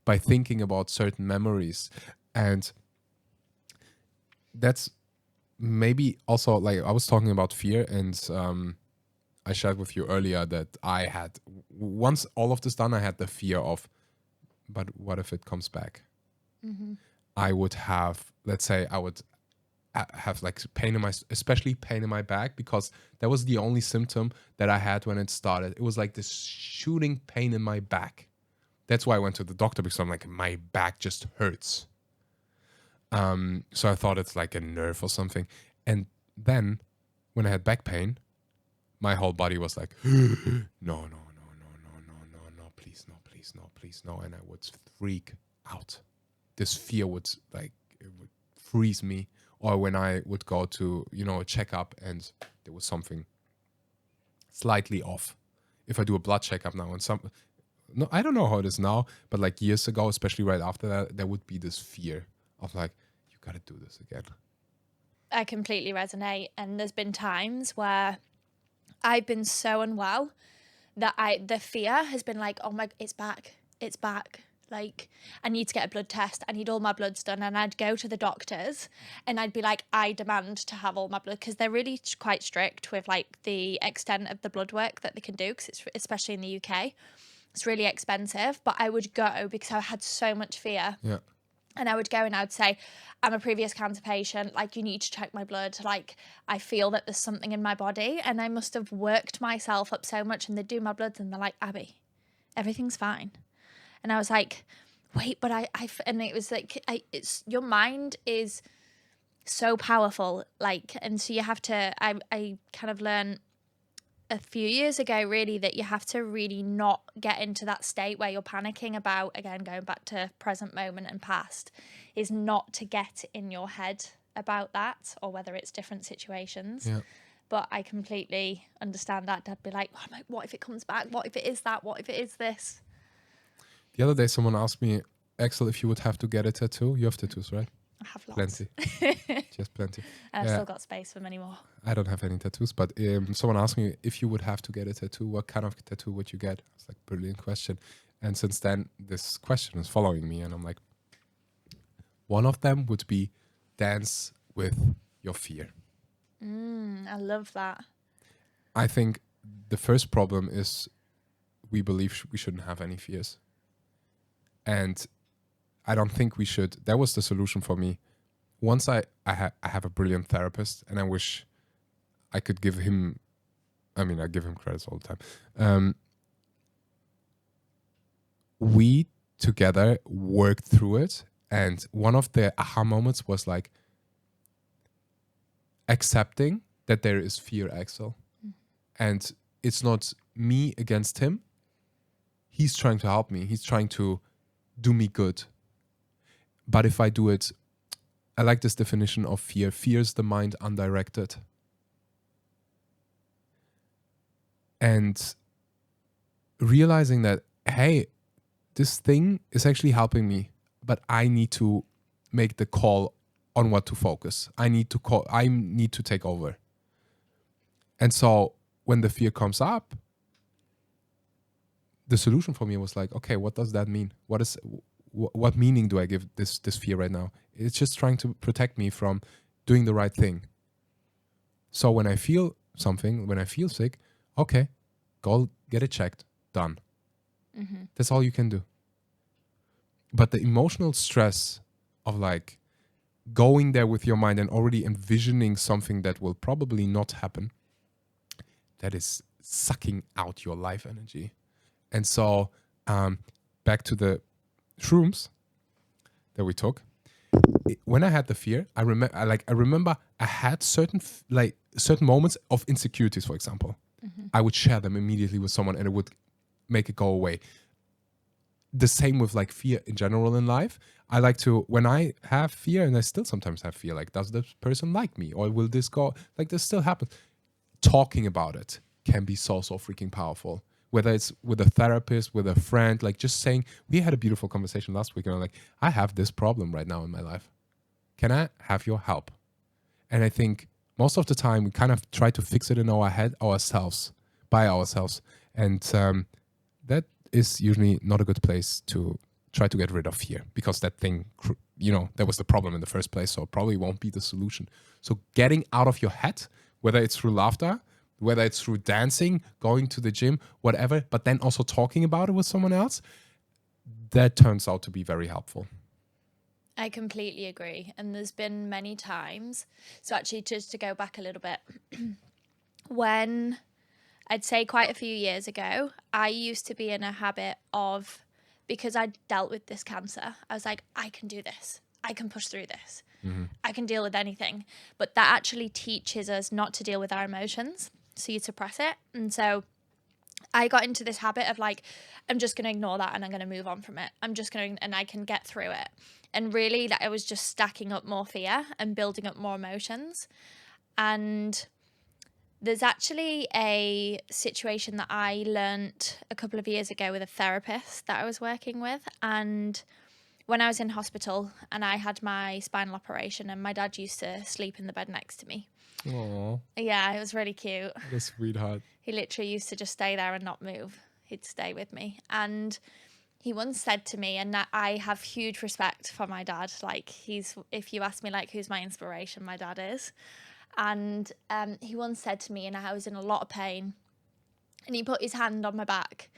by thinking about certain memories. And that's maybe also, like, I was talking about fear, and I shared with you earlier that I had, once all of this done, I had the fear of, but what if it comes back? I would have, let's say, I would have like pain in my, especially pain in my back, because that was the only symptom that I had when it started. It was like this shooting pain in my back. That's why I went to the doctor, because I'm like, my back just hurts. So I thought it's like a nerve or something. And then when I had back pain, my whole body was like, no, please, no. And I would freak out. This fear would, like, it would freeze me. Or when I would go to, a checkup and there was something slightly off. If I do a blood checkup now and no, I don't know how it is now, but like years ago, especially right after that, there would be this fear of like, you got to do this again. I completely resonate. And there's been times where I've been so unwell that the fear has been like, oh my, it's back. Like, I need to get a blood test. I need all my bloods done. And I'd go to the doctors and I'd be like, I demand to have all my blood, because they're really quite strict with like the extent of the blood work that they can do, because it's, especially in the UK, it's really expensive. But I would go because I had so much fear. Yeah. And I would go and I would say, I'm a previous cancer patient. Like, you need to check my blood. Like, I feel that there's something in my body. And I must have worked myself up so much. And they do my bloods and they're like, Abby, everything's fine. And I was like, wait, but and it was like, it's, your mind is so powerful. Like, and so you have to, I kind of learned a few years ago, really, that you have to really not get into that state where you're panicking about, again, going back to present moment and past, is not to get in your head about that, or whether it's different situations. Yeah. But I completely understand that. I'd be like, what if it comes back? What if it is that? What if it is this? The other day, someone asked me, Axel, if you would have to get a tattoo. You have tattoos, right? I have lots. Plenty. Just plenty. I've still got space for many more. I don't have any tattoos, but someone asked me, if you would have to get a tattoo, what kind of tattoo would you get? I was like, brilliant question. And since then, this question is following me, and I'm like, one of them would be dance with your fear. I love that. I think the first problem is we believe we shouldn't have any fears. And I don't think we should. That was the solution for me. Once I have a brilliant therapist, and I wish I could give him, I give him credits all the time. We together worked through it. And one of the aha moments was like accepting that there is fear, Axel. And it's not me against him. He's trying to help me. He's trying to do me good. But if I do it, I like this definition of fear. Fear is the mind undirected. And realizing that, hey, this thing is actually helping me, but I need to make the call on what to focus. I need to take over. And so when the fear comes up, the solution for me was like, okay, what does that mean? What meaning do I give this fear right now? It's just trying to protect me from doing the right thing. So when I feel something, when I feel sick, okay, go get it checked, done. That's all you can do. But the emotional stress of like going there with your mind and already envisioning something that will probably not happen, that is sucking out your life energy. And so back to the shrooms that we took. When I had the fear, I remember I had certain moments of insecurities, for example. I would share them immediately with someone and it would make it go away. The same with like fear in general in life. I like to, when I have fear, and I still sometimes have fear, like, does this person like me? Or will this go, like, this still happens. Talking about it can be so freaking powerful. Whether it's with a therapist, with a friend, like just saying, we had a beautiful conversation last week and I'm like, I have this problem right now in my life. Can I have your help? And I think most of the time we kind of try to fix it in our head by ourselves. And that is usually not a good place to try to get rid of fear, because that thing, that was the problem in the first place. So it probably won't be the solution. So getting out of your head, whether it's through laughter, whether it's through dancing, going to the gym, whatever, but then also talking about it with someone else, that turns out to be very helpful. I completely agree. And there's been many times, so actually just to go back a little bit, when I'd say quite a few years ago, I used to be in a habit of, because I dealt with this cancer, I was like, I can do this. I can push through this. I can deal with anything. But that actually teaches us not to deal with our emotions. So you suppress it. And so I got into this habit of like, I'm just going to ignore that and I'm going to move on from it. And I can get through it. And really, like, I was just stacking up more fear and building up more emotions. And there's actually a situation that I learnt a couple of years ago with a therapist that I was working with. And when I was in hospital and I had my spinal operation, and my dad used to sleep in the bed next to me. Aww. Yeah, it was really cute. What a sweetheart. He literally used to just stay there and not move. He'd stay with me. And he once said to me, and that I have huge respect for my dad. Like, if you ask me, like, who's my inspiration, my dad is. And he once said to me, and I was in a lot of pain, and he put his hand on my back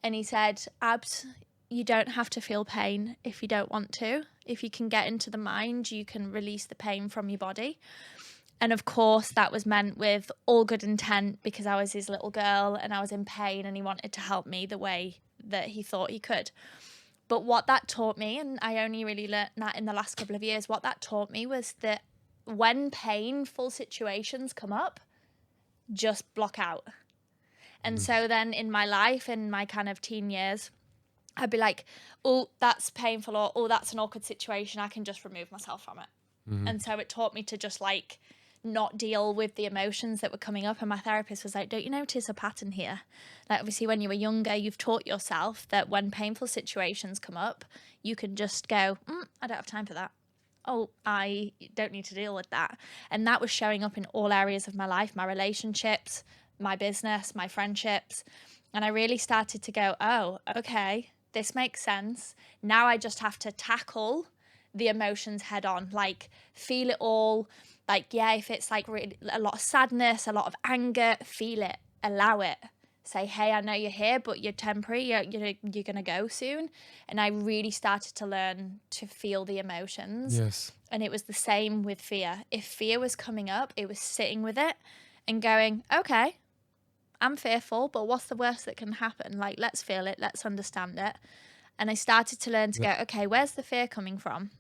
and he said, Abs, you don't have to feel pain if you don't want to. If you can get into the mind, you can release the pain from your body. And of course, that was meant with all good intent, because I was his little girl and I was in pain and he wanted to help me the way that he thought he could. But what that taught me, and I only really learned that in the last couple of years, what that taught me was that when painful situations come up, just block out. And so then in my life, in my kind of teen years, I'd be like, oh, that's painful, or oh, that's an awkward situation. I can just remove myself from it. And so it taught me to just like not deal with the emotions that were coming up. And my therapist was like, don't you notice a pattern here? Like, obviously when you were younger, you've taught yourself that when painful situations come up, you can just go, I don't have time for that. Oh, I don't need to deal with that. And that was showing up in all areas of my life, my relationships, my business, my friendships. And I really started to go, oh, okay, this makes sense. Now I just have to tackle the emotions head on, like feel it all. Like, yeah, if it's like really, a lot of sadness, a lot of anger, feel it, allow it. Say, hey, I know you're here, but you're temporary, you're going to go soon. And I really started to learn to feel the emotions. Yes. And it was the same with fear. If fear was coming up, it was sitting with it and going, okay, I'm fearful, but what's the worst that can happen? Like, let's feel it, let's understand it. And I started to learn to go, okay, where's the fear coming from?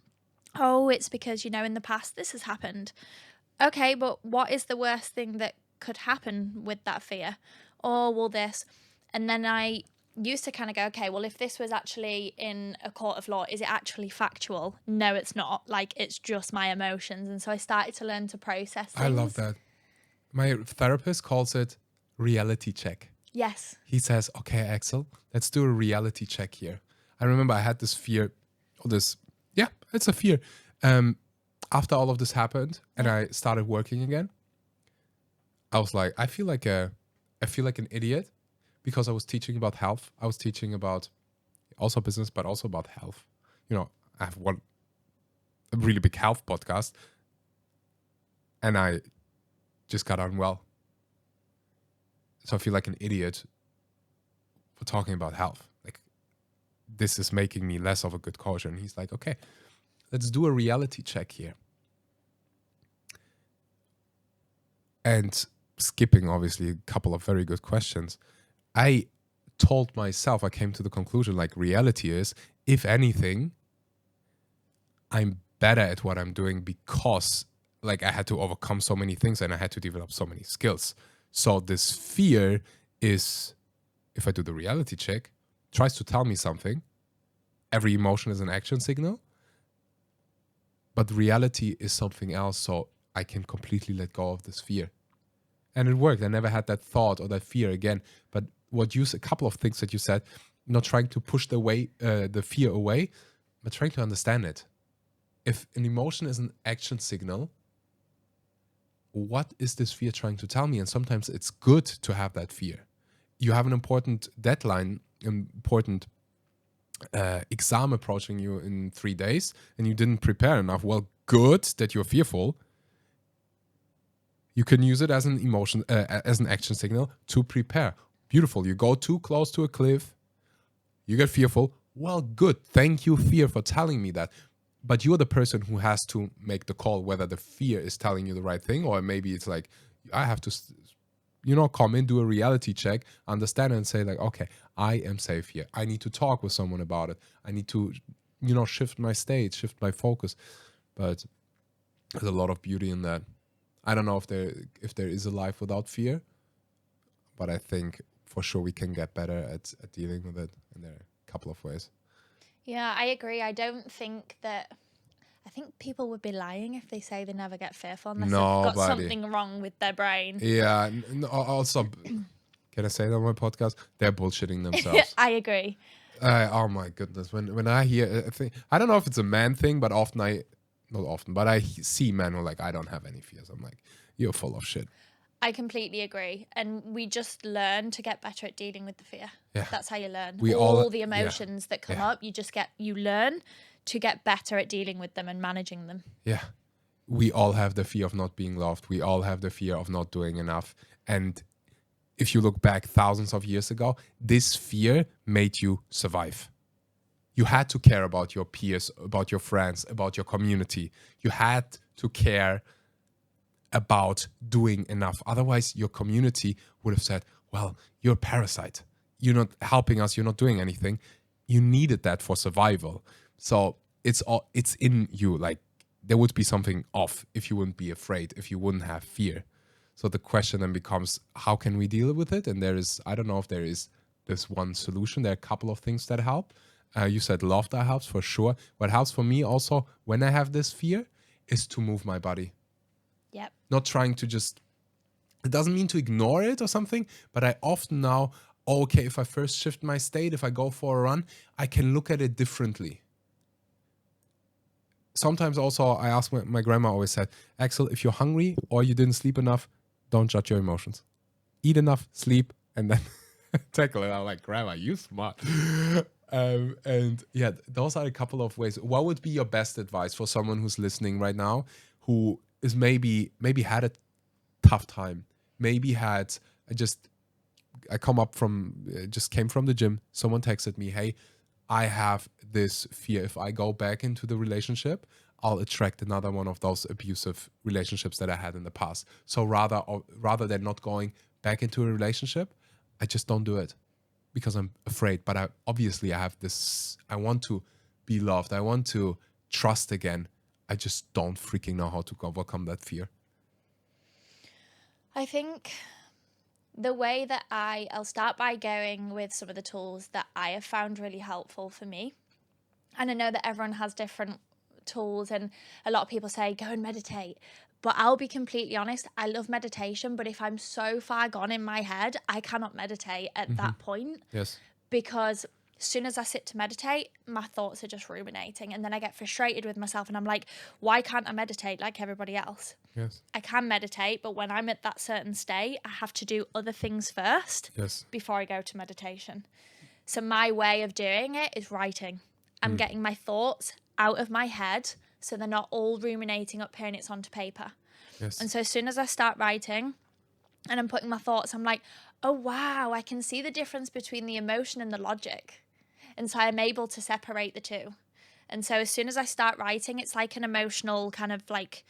Oh, it's because, in the past this has happened. Okay, but what is the worst thing that could happen with that fear? Oh, well, this. And then I used to kind of go, okay, well, if this was actually in a court of law, is it actually factual? No, it's not. Like, it's just my emotions. And so I started to learn to process things. I love that. My therapist calls it reality check. Yes. He says, okay, Axel, let's do a reality check here. I remember I had this fear, it's a fear. After all of this happened and I started working again, I was like, I feel like an idiot, because I was teaching about health. I was teaching about also business, but also about health. You know, I have a really big health podcast, and I just got unwell. So I feel like an idiot for talking about health. Like, this is making me less of a good coach. And he's like, okay, let's do a reality check here. And skipping, obviously, a couple of very good questions. I told myself, I came to the conclusion, like, reality is, if anything, I'm better at what I'm doing because, like, I had to overcome so many things and I had to develop so many skills. So this fear is, if I do the reality check, tries to tell me something. Every emotion is an action signal. But reality is something else, so I can completely let go of this fear. And it worked. I never had that thought or that fear again. But a couple of things that you said, not trying to push the fear away, but trying to understand it. If an emotion is an action signal, what is this fear trying to tell me? And sometimes it's good to have that fear. You have an important deadline, important exam approaching you in 3 days, and you didn't prepare enough. Well, good that you're fearful. You can use it as an emotion, as an action signal to prepare. Beautiful. You go too close to a cliff. You get fearful. Well, good. Thank you, fear, for telling me that. But you're the person who has to make the call whether the fear is telling you the right thing, or maybe it's like, I have to, come in, do a reality check, understand it, and say, like, okay, I am safe here. I need to talk with someone about it. I need to, shift my state, shift my focus. But there's a lot of beauty in that. I don't know if there is a life without fear, but I think for sure we can get better at dealing with it. And there are a couple of ways. Yeah, I agree. I think people would be lying if they say they never get fearful unless they've got something wrong with their brain. Yeah. Also, can I say that on my podcast? They're bullshitting themselves. I agree. Oh my goodness. When I hear, I don't know if it's a man thing, but but I see men who are like, I don't have any fears. I'm like, you're full of shit. I completely agree. And we just learn to get better at dealing with the fear. Yeah. That's how you learn. We all the emotions that come up, you learn to get better at dealing with them and managing them. Yeah. We all have the fear of not being loved. We all have the fear of not doing enough. And if you look back thousands of years ago, this fear made you survive. You had to care about your peers, about your friends, about your community. You had to care about doing enough. Otherwise, your community would have said, well, you're a parasite. You're not helping us. You're not doing anything. You needed that for survival. So it's in you. Like, there would be something off if you wouldn't be afraid, if you wouldn't have fear. So the question then becomes, how can we deal with it? And I don't know if there is this one solution. There are a couple of things that help. You said laughter helps for sure. What helps for me also when I have this fear is to move my body. Yep. Not trying to it doesn't mean to ignore it or something, but I often now, okay, if I first shift my state, if I go for a run, I can look at it differently. Sometimes also I ask my grandma always said, Axel, if you're hungry or you didn't sleep enough, don't judge your emotions. Eat enough, sleep, and then tackle it. I'm like, grandma, you smart. And yeah, those are a couple of ways. What would be your best advice for someone who's listening right now, who is maybe had a tough time, maybe just came from the gym. Someone texted me, hey, I have this fear. If I go back into the relationship, I'll attract another one of those abusive relationships that I had in the past. So rather than not going back into a relationship, I just don't do it because I'm afraid. But I have this, I want to be loved. I want to trust again. I just don't freaking know how to overcome that fear. I think the way that I'll start by going with some of the tools that I have found really helpful for me. And I know that everyone has different tools, and a lot of people say, go and meditate. But I'll be completely honest, I love meditation, but if I'm so far gone in my head, I cannot meditate at that point. Yes. Because As soon as I sit to meditate, my thoughts are just ruminating. And then I get frustrated with myself and I'm like, why can't I meditate like everybody else? Yes. I can meditate, but when I'm at that certain state, I have to do other things first Yes. before I go to meditation. So my way of doing it is writing. I'm getting my thoughts out of my head so they're not all ruminating up here and it's onto paper. Yes. And so as soon as I start writing and I'm putting my thoughts, I'm like, oh, wow, I can see the difference between the emotion and the logic. And so I'm able to separate the two. And so as soon as I start writing, it's like an emotional kind of like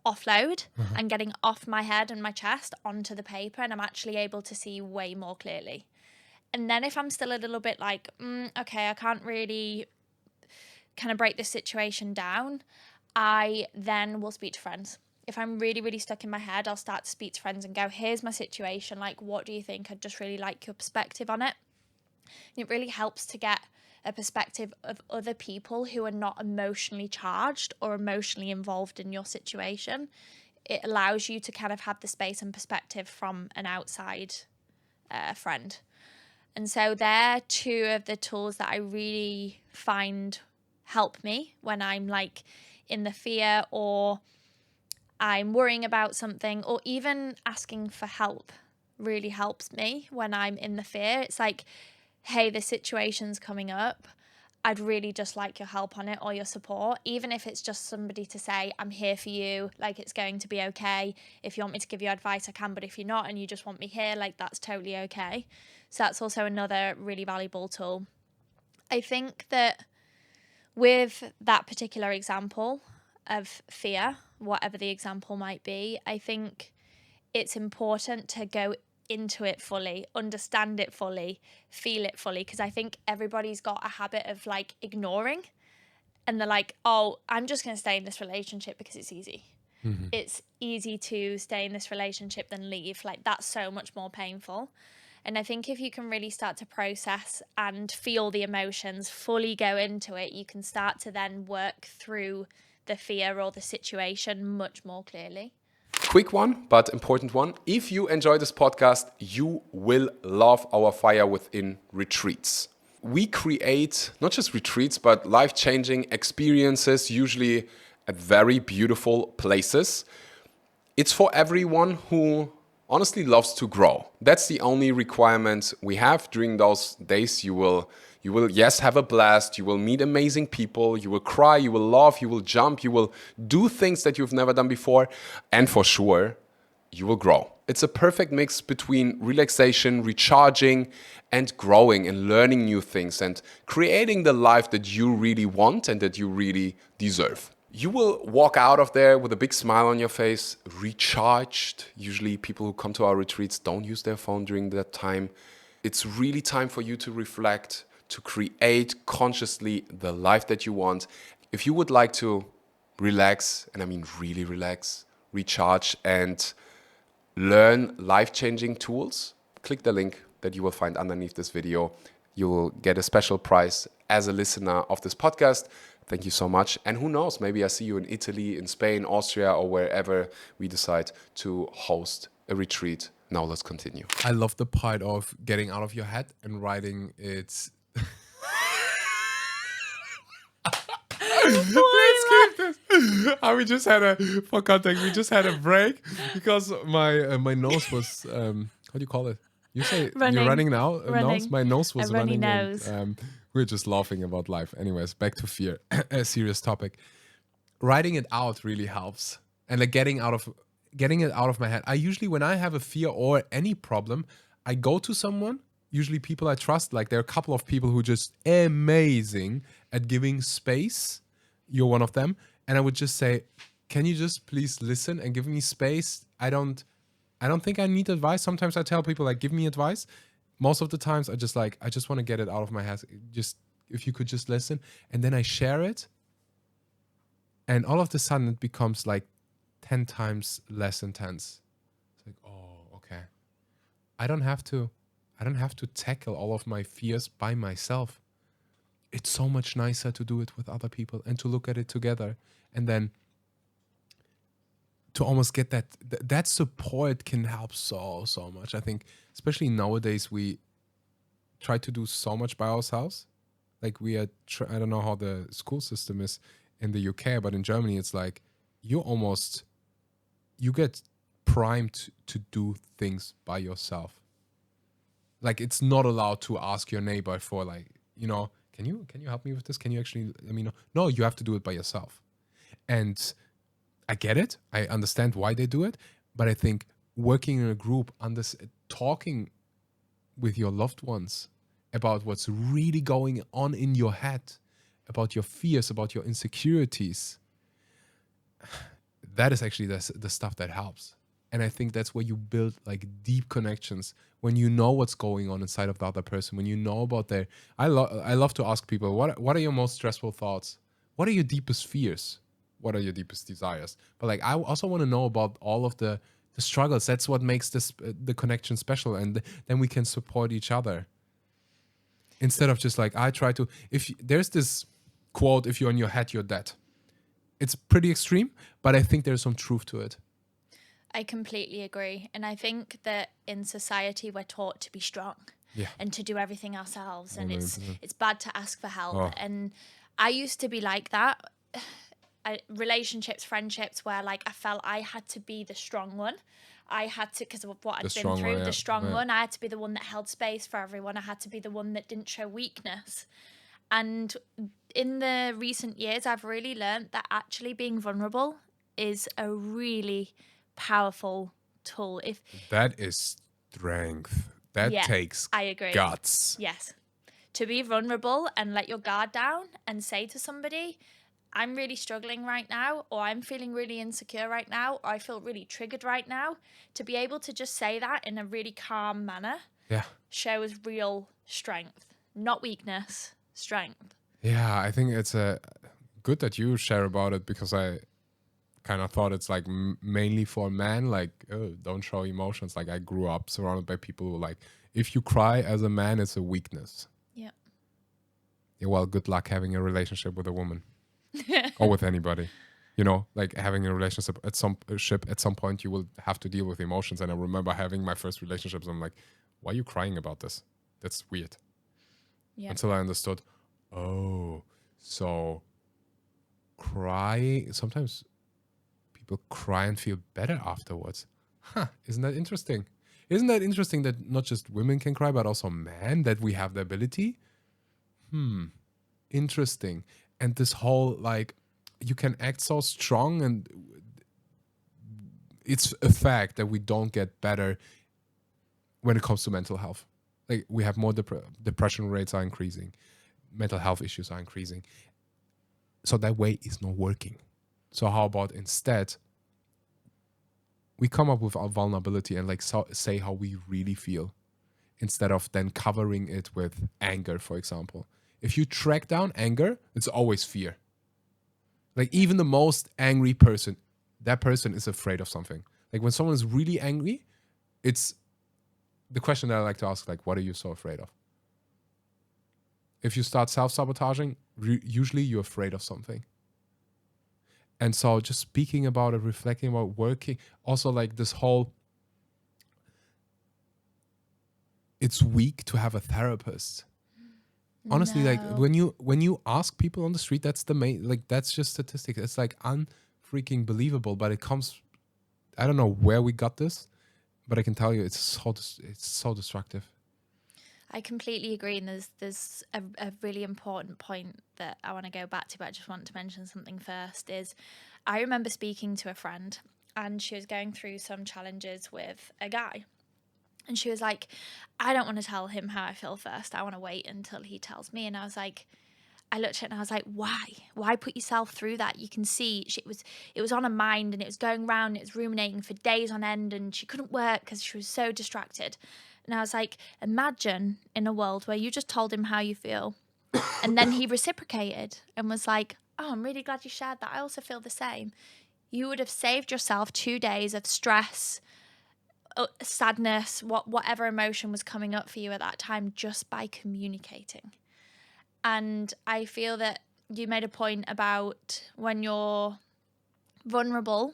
offload. I'm getting off my head and my chest onto the paper, and I'm actually able to see way more clearly. And then if I'm still a little bit like, okay, I can't really kind of break this situation down, I then will speak to friends. If I'm really, really stuck in my head, I'll start to speak to friends and go, here's my situation. Like, what do you think? I'd just really like your perspective on it. And it really helps to get a perspective of other people who are not emotionally charged or emotionally involved in your situation. It allows you to kind of have the space and perspective from an outside friend. And so they're two of the tools that I really find help me when I'm like in the fear, or I'm worrying about something, or even asking for help really helps me when I'm in the fear. It's like, hey, this situation's coming up. I'd really just like your help on it or your support, even if it's just somebody to say, I'm here for you, like it's going to be okay. If you want me to give you advice, I can, but if you're not and you just want me here, like that's totally okay. So that's also another really valuable tool. I think that with that particular example of fear, whatever the example might be, I think it's important to go into it fully, understand it fully, feel it fully, because I think everybody's got a habit of like ignoring, and they're like, oh, I'm just going to stay in this relationship because it's easy. It's easy to stay in this relationship than leave. Like that's so much more painful. And I think if you can really start to process and feel the emotions, fully go into it, you can start to then work through the fear or the situation much more clearly. Quick one, but important one. If you enjoy this podcast, you will love our Fire Within retreats. We create not just retreats, but life-changing experiences, usually at very beautiful places. It's for everyone who honestly loves to grow. That's the only requirement we have. During those days, you will yes, have a blast. You will meet amazing people. You will cry, you will laugh, you will jump, you will do things that you've never done before. And for sure, you will grow. It's a perfect mix between relaxation, recharging, and growing and learning new things and creating the life that you really want and that you really deserve. You will walk out of there with a big smile on your face, recharged. Usually people who come to our retreats don't use their phone during that time. It's really time for you to reflect, to create consciously the life that you want. If you would like to relax, and I mean really relax, recharge, and learn life-changing tools, click the link that you will find underneath this video. You will get a special prize as a listener of this podcast. Thank you so much. And who knows, maybe I see you in Italy, in Spain, Austria, or wherever we decide to host a retreat. Now let's continue. I love the part of getting out of your head and writing it. Let's keep this. We just had for context, we just had a break because my nose was, how do you call it? You say Running. you're running now? Running. Nose? My nose was A runny running. nose. And, we're just laughing about life. Anyways, back to fear. A serious topic. Writing it out really helps. And like getting it out of my head. I usually, when I have a fear or any problem, I go to someone, usually people I trust. Like there are a couple of people who are just amazing at giving space. You're one of them. And I would just say, can you just please listen and give me space? I don't think I need advice. Sometimes I tell people like, give me advice. Most of the times I just want to get it out of my head. Just, if you could just listen. And then I share it. And all of a sudden it becomes like 10 times less intense. It's like, oh, okay. I don't have to tackle all of my fears by myself. It's so much nicer to do it with other people and to look at it together. And then to almost get that support can help so much. I think, especially nowadays, we try to do so much by ourselves. like we are, I don't know how the school system is in the UK, but in Germany, it's like you get primed to do things by yourself. Like it's not allowed to ask your neighbor for like, can you help me with this? Can you actually let me know? No, you have to do it by yourself. And I get it. I understand why they do it. But I think working in a group, talking with your loved ones about what's really going on in your head, about your fears, about your insecurities, that is actually the stuff that helps. And I think that's where you build like deep connections, when you know what's going on inside of the other person, when you know about their... I love to ask people, what are your most stressful thoughts? What are your deepest fears? What are your deepest desires? But like, I also want to know about all of the struggles. That's what makes the connection special. And then we can support each other. Instead of just like, there's this quote, if you're in your head, you're dead. It's pretty extreme, but I think there's some truth to it. I completely agree. And I think that in society, we're taught to be strong and to do everything ourselves. And it's bad to ask for help. Oh. And I used to be like that. Relationships, friendships, where like I felt I had to be the strong one. I had to, because of what I'd been through, the strong one. I had to be the one that held space for everyone. I had to be the one that didn't show weakness. And in the recent years, I've really learned that actually being vulnerable is a really powerful tool. That is strength. That takes I agree. guts. Yes. To be vulnerable and let your guard down and say to somebody, I'm really struggling right now, or I'm feeling really insecure right now, or I feel really triggered right now. To be able to just say that in a really calm manner shows real strength, not weakness, strength. Yeah, I think it's good that you share about it, because I kind of thought it's like mainly for men, like, oh, don't show emotions. Like I grew up surrounded by people who like, if you cry as a man, it's a weakness. Yeah. Well, good luck having a relationship with a woman. Or with anybody, like having a relationship at some point, you will have to deal with emotions. And I remember having my first relationships. I'm like, why are you crying about this? That's weird. Yeah. Until I understood, oh, so cry. Sometimes people cry and feel better afterwards. Isn't that interesting? Isn't that interesting that not just women can cry, but also men, that we have the ability? Interesting. And this whole, like, you can act so strong, and it's a fact that we don't get better when it comes to mental health. Like, we have more depression rates are increasing. Mental health issues are increasing. So that way is not working. So how about instead we come up with our vulnerability and like say how we really feel, instead of then covering it with anger, for example. If you track down anger, it's always fear. Like even the most angry person, that person is afraid of something. Like when someone is really angry, it's the question that I like to ask, like, what are you so afraid of? If you start self-sabotaging, usually you're afraid of something. And so just speaking about it, reflecting about working, also like this whole, it's weak to have a therapist. Honestly, like when you ask people on the street, that's the main, like that's just statistic. It's like unfreaking believable, but it comes, I don't know where we got this, but I can tell you it's so destructive. I completely agree, and there's a really important point that I want to go back to, but I just want to mention something first. Is I remember speaking to a friend, and she was going through some challenges with a guy. And she was like, I don't want to tell him how I feel first. I want to wait until he tells me. And I was like, I looked at it and I was like, why? Why put yourself through that? You can see it was on her mind, and it was going round, and it was ruminating for days on end, and she couldn't work because she was so distracted. And I was like, imagine in a world where you just told him how you feel, and then he reciprocated and was like, oh, I'm really glad you shared that. I also feel the same. You would have saved yourself 2 days of stress, sadness, whatever emotion was coming up for you at that time, just by communicating. And I feel that you made a point about when you're vulnerable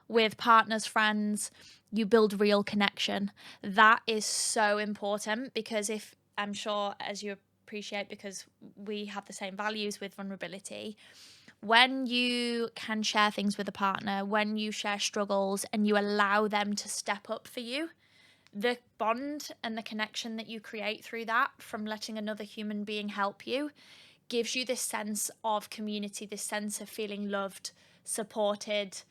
with partners, friends, you build real connection. That is so important, because if, I'm sure, as you appreciate because we have the same values with vulnerability. When you can share things with a partner, when you share struggles and you allow them to step up for you, the bond and the connection that you create through that from letting another human being help you gives you this sense of community, this sense of feeling loved, supported,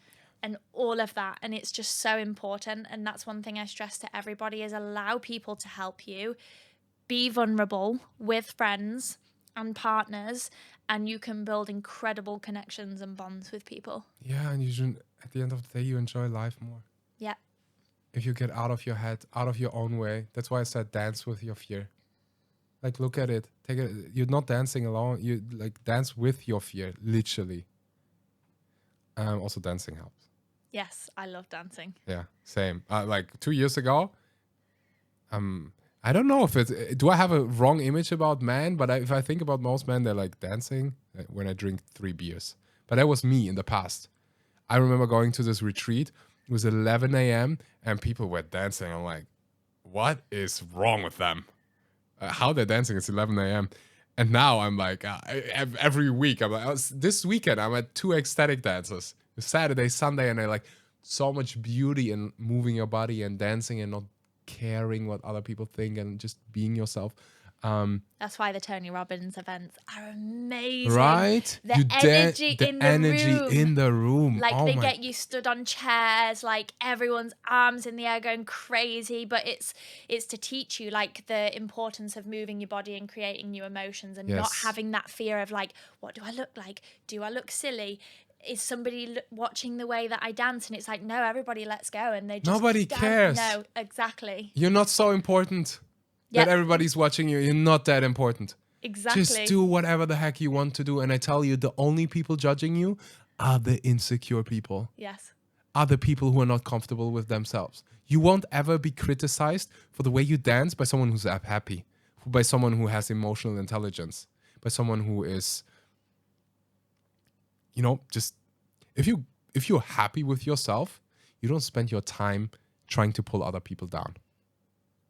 and all of that. And it's just so important. And that's one thing I stress to everybody is allow people to help you. Be vulnerable with friends and partners, and you can build incredible connections and bonds with people. Yeah, and you should, at the end of the day, you enjoy life more. Yeah. If you get out of your head, out of your own way. That's why I said dance with your fear. Like, look at it. Take it. You're not dancing alone. You like dance with your fear, literally. Also, dancing helps. Yes, I love dancing. Yeah, same. Like 2 years ago, I don't know if it's. Do I have a wrong image about men? But if I think about most men, they're like dancing when I drink 3 beers. But that was me in the past. I remember going to this retreat. It was 11 a.m. and people were dancing. I'm like, what is wrong with them? How they're dancing? It's 11 a.m. And now I'm like, every week, I'm like, this weekend, I'm at 2 ecstatic dances. Saturday, Sunday, and I like so much beauty in moving your body and dancing and not caring what other people think and just being yourself. That's why the Tony Robbins events are amazing. Right? The energy in the room. Like oh they my. get you stood on chairs, like everyone's arms in the air going crazy. But it's to teach you like the importance of moving your body and creating new emotions and not Yes. having that fear of like, what do I look like? Do I look silly? Is somebody watching the way that I dance? And it's like, no, everybody let's go. And they just Nobody dance. cares. No, exactly. You're not so important Yep. that everybody's watching you. You're not that important. Exactly. Just do whatever the heck you want to do. And I tell you, the only people judging you are the insecure people, Yes. are the people who are not comfortable with themselves. You won't ever be criticized for the way you dance by someone who's happy, by someone who has emotional intelligence, by someone who is, just if you're happy with yourself, you don't spend your time trying to pull other people down.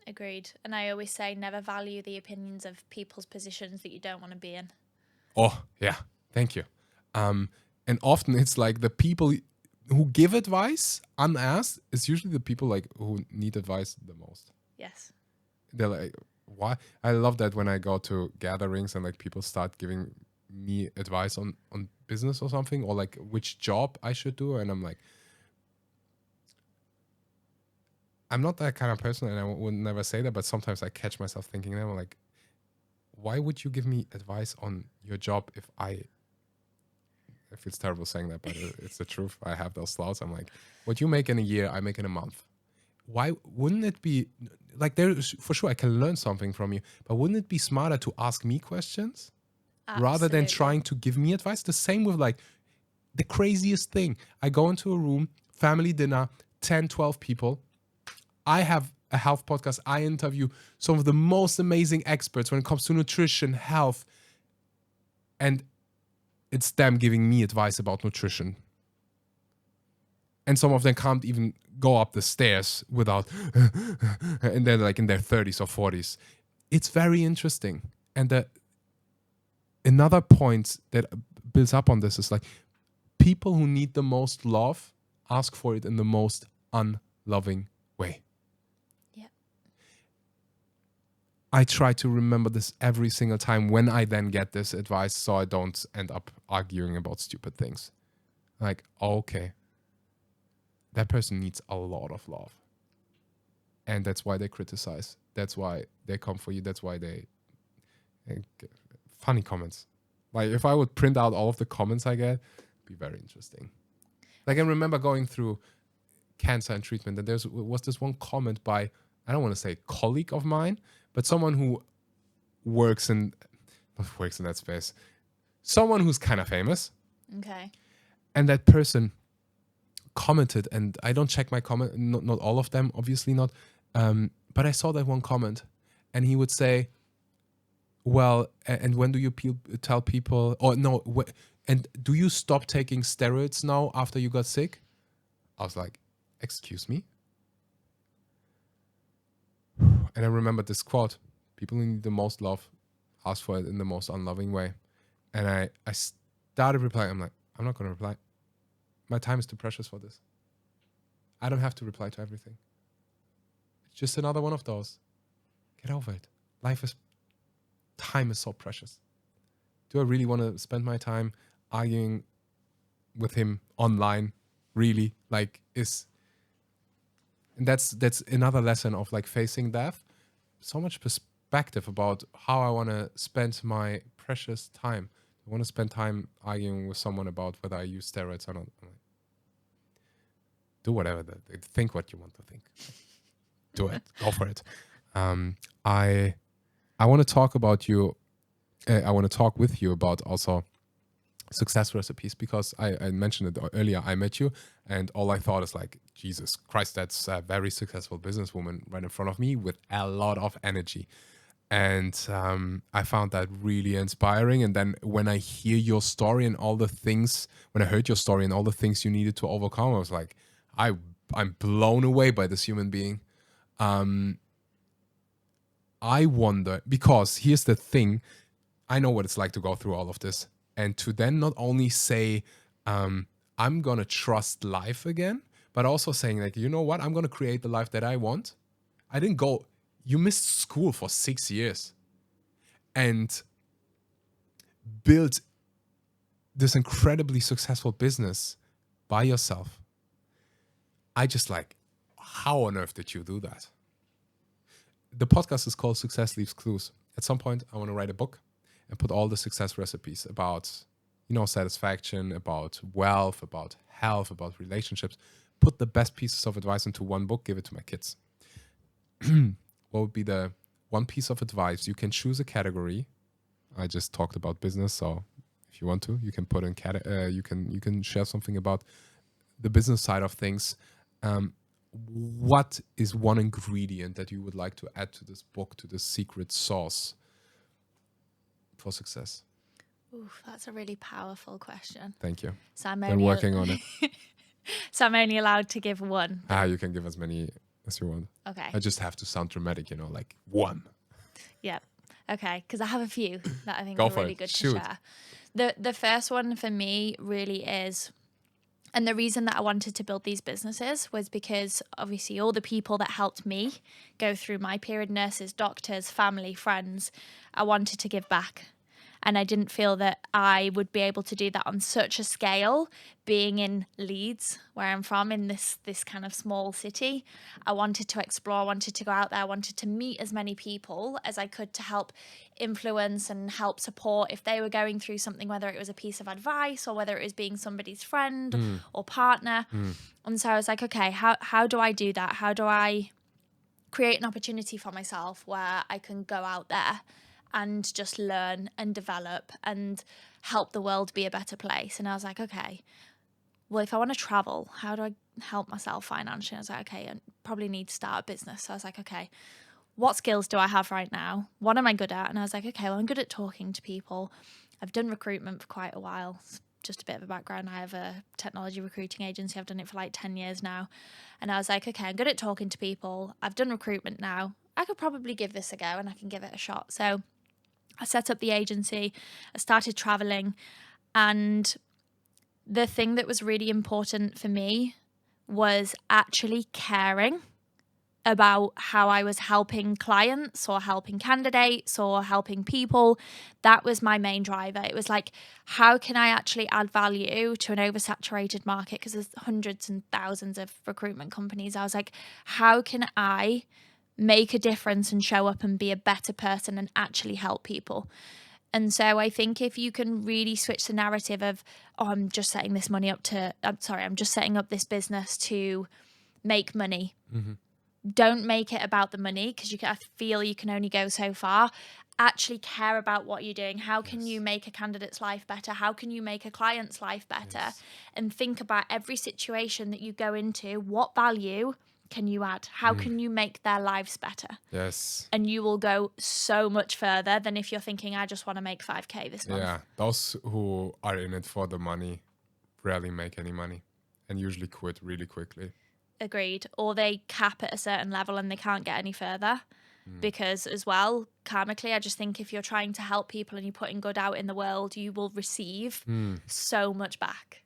Agreed. And I always say never value the opinions of people's positions that you don't want to be in. Oh, yeah. Thank you. And often it's like the people who give advice unasked is usually the people like who need advice the most. Yes. They're like, why? I love that when I go to gatherings and like people start giving me advice on business or something, or like which job I should do. And I'm like, I'm not that kind of person, and I would never say that, but sometimes I catch myself thinking that I'm like, why would you give me advice on your job if it feels terrible saying that, but it's the truth. I have those thoughts. I'm like, what you make in a year, I make in a month. Why wouldn't it be like for sure I can learn something from you, but wouldn't it be smarter to ask me questions rather than trying to give me advice? The same with like the craziest thing. I go into a room, family dinner, 10, 12 people. I have a health podcast. I interview some of the most amazing experts when it comes to nutrition, health, and it's them giving me advice about nutrition. And some of them can't even go up the stairs without, and they're like in their 30s or 40s. It's very interesting. And another point that builds up on this is like people who need the most love ask for it in the most unloving way. I try to remember this every single time when I then get this advice so I don't end up arguing about stupid things. Like, okay, that person needs a lot of love. And that's why they criticize. That's why they come for you. That's why they funny comments. Like if I would print out all of the comments I get, it'd be very interesting. Like I remember going through cancer and treatment, and there was this one comment by, I don't want to say colleague of mine, but someone who works in that space. Someone who's kind of famous. Okay. And that person commented, and I don't check my comment, not all of them, obviously not. But I saw that one comment, and he would say, well, and when do you tell people, or no, and do you stop taking steroids now after you got sick? I was like, excuse me? And I remember this quote, people who need the most love asked for it in the most unloving way. And I started replying. I'm like, I'm not going to reply. My time is too precious for this. I don't have to reply to everything. It's just another one of those. Get over it. Time is so precious. Do I really want to spend my time arguing with him online? Really? Like, and that's another lesson of like facing death. So much perspective about how I want to spend my precious time. I want to spend time arguing with someone about whether I use steroids or not. I'm like, do whatever. Think what you want to think. Do it. Go for it. I want to talk about you. I want to talk with you about also success recipes, because I mentioned it earlier. I met you and all I thought is like, Jesus Christ, that's a very successful businesswoman right in front of me with a lot of energy. And I found that really inspiring. And then when I hear your story and all the things, when I heard your story and all the things you needed to overcome, I was like, I'm blown away by this human being. I wonder, because here's the thing, I know what it's like to go through all of this. And to then not only say, I'm going to trust life again, but also saying like, you know what, I'm going to create the life that I want. I didn't go, you missed school for 6 years and built this incredibly successful business by yourself. I just like, how on earth did you do that? The podcast is called Success Leaves Clues. At some point, I want to write a book and put all the success recipes about, satisfaction, about wealth, about health, about relationships. Put the best pieces of advice into one book, give it to my kids. What would be the one piece of advice? You can choose a category. I just talked about business, so if you want to, you can put in you can share something about the business side of things. What is one ingredient that you would like to add to this book, to the secret sauce for success? Oof, that's a really powerful question. Thank you. So I'm Been only working on it. So I'm only allowed to give one. You can give as many as you want. Okay. I just have to sound dramatic, like one. Yeah. Okay. Because I have a few that I think Go are for really it. good Shoot. to share. The first one for me really is, and the reason that I wanted to build these businesses was because obviously all the people that helped me go through my period, nurses, doctors, family, friends, I wanted to give back. And I didn't feel that I would be able to do that on such a scale, being in Leeds, where I'm from, in this kind of small city. I wanted to explore, I wanted to go out there, I wanted to meet as many people as I could to help influence and help support if they were going through something, whether it was a piece of advice or whether it was being somebody's friend or partner. And so I was like, okay, how do I do that? How do I create an opportunity for myself where I can go out there and just learn and develop and help the world be a better place? And I was like, okay, well, if I want to travel, how do I help myself financially? I was like, okay, I probably need to start a business. So I was like, okay, what skills do I have right now? What am I good at? And I was like, okay, well, I'm good at talking to people. I've done recruitment for quite a while. Just a bit of a background. I have a technology recruiting agency. I've done it for like 10 years now. And I was like, okay, I'm good at talking to people. I've done recruitment now. I could probably give this a go and I can give it a shot. So I set up the agency, I started traveling, and the thing that was really important for me was actually caring about how I was helping clients or helping candidates or helping people. That was my main driver. It was like, how can I actually add value to an oversaturated market? Because there's hundreds and thousands of recruitment companies. I was like, how can I make a difference and show up and be a better person and actually help people? And so I think if you can really switch the narrative of, I'm just setting this this business to make money. Mm-hmm. Don't make it about the money, because I feel you can only go so far. Actually care about what you're doing. How can you make a candidate's life better? How can you make a client's life better? Yes. And think about every situation that you go into. What value can you add? How can you make their lives better? Yes. And you will go so much further than if you're thinking, I just want to make 5K this month. Yeah. Those who are in it for the money rarely make any money and usually quit really quickly. Agreed. Or they cap at a certain level and they can't get any further. because as well, karmically, I just think if you're trying to help people and you're putting good out in the world, you will receive so much back.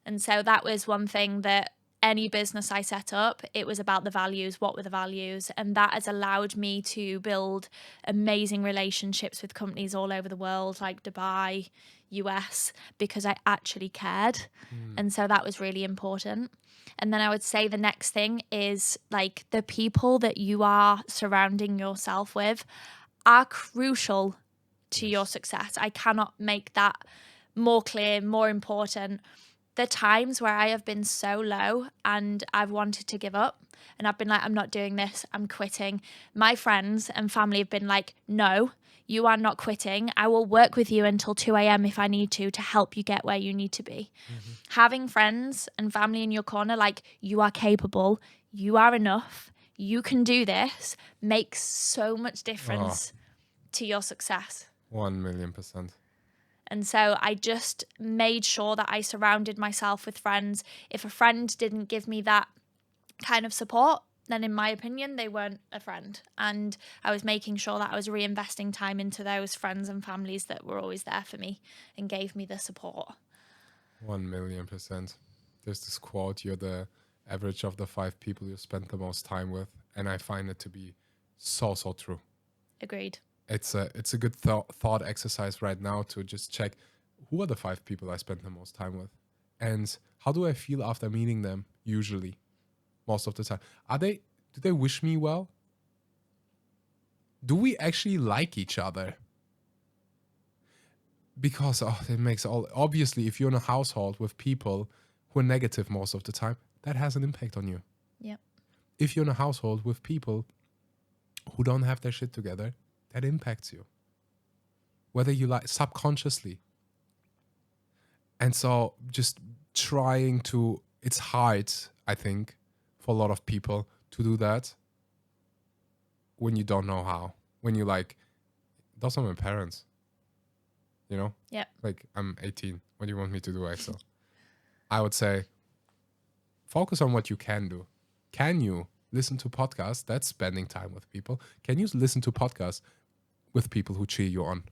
And so that was one thing that any business I set up, it was about the values. What were the values? And that has allowed me to build amazing relationships with companies all over the world, like Dubai, US, because I actually cared. And so that was really important. And then I would say the next thing is like the people that you are surrounding yourself with are crucial to your success. I cannot make that more clear, more important. The times where I have been so low and I've wanted to give up and I've been like, I'm not doing this, I'm quitting. My friends and family have been like, no, you are not quitting. I will work with you until 2 a.m. if I need to help you get where you need to be. Having friends and family in your corner, like, you are capable, you are enough, you can do this, makes so much difference to your success. 1,000,000%. And so I just made sure that I surrounded myself with friends. If a friend didn't give me that kind of support, then in my opinion, they weren't a friend. And I was making sure that I was reinvesting time into those friends and families that were always there for me and gave me the support. 1,000,000%. There's this quote, you're the average of the 5 people you spend the most time with. And I find it to be so true. Agreed. It's a good thought exercise right now to just check who are the 5 people I spend the most time with, and how do I feel after meeting them. Usually, most of the time, do they wish me well? Do we actually like each other? Because it makes obviously, if you're in a household with people who are negative most of the time, that has an impact on you. Yep. If you're in a household with people who don't have their shit together, that impacts you, whether you like subconsciously. And so just it's hard, I think, for a lot of people to do that when you don't know how. When you like, those are my parents, you know? Yep. Like, I'm 18. What do you want me to do, Axel? I would say, focus on what you can do. Can you listen to podcasts? That's spending time with people. Can you listen to podcasts with people who cheer you on?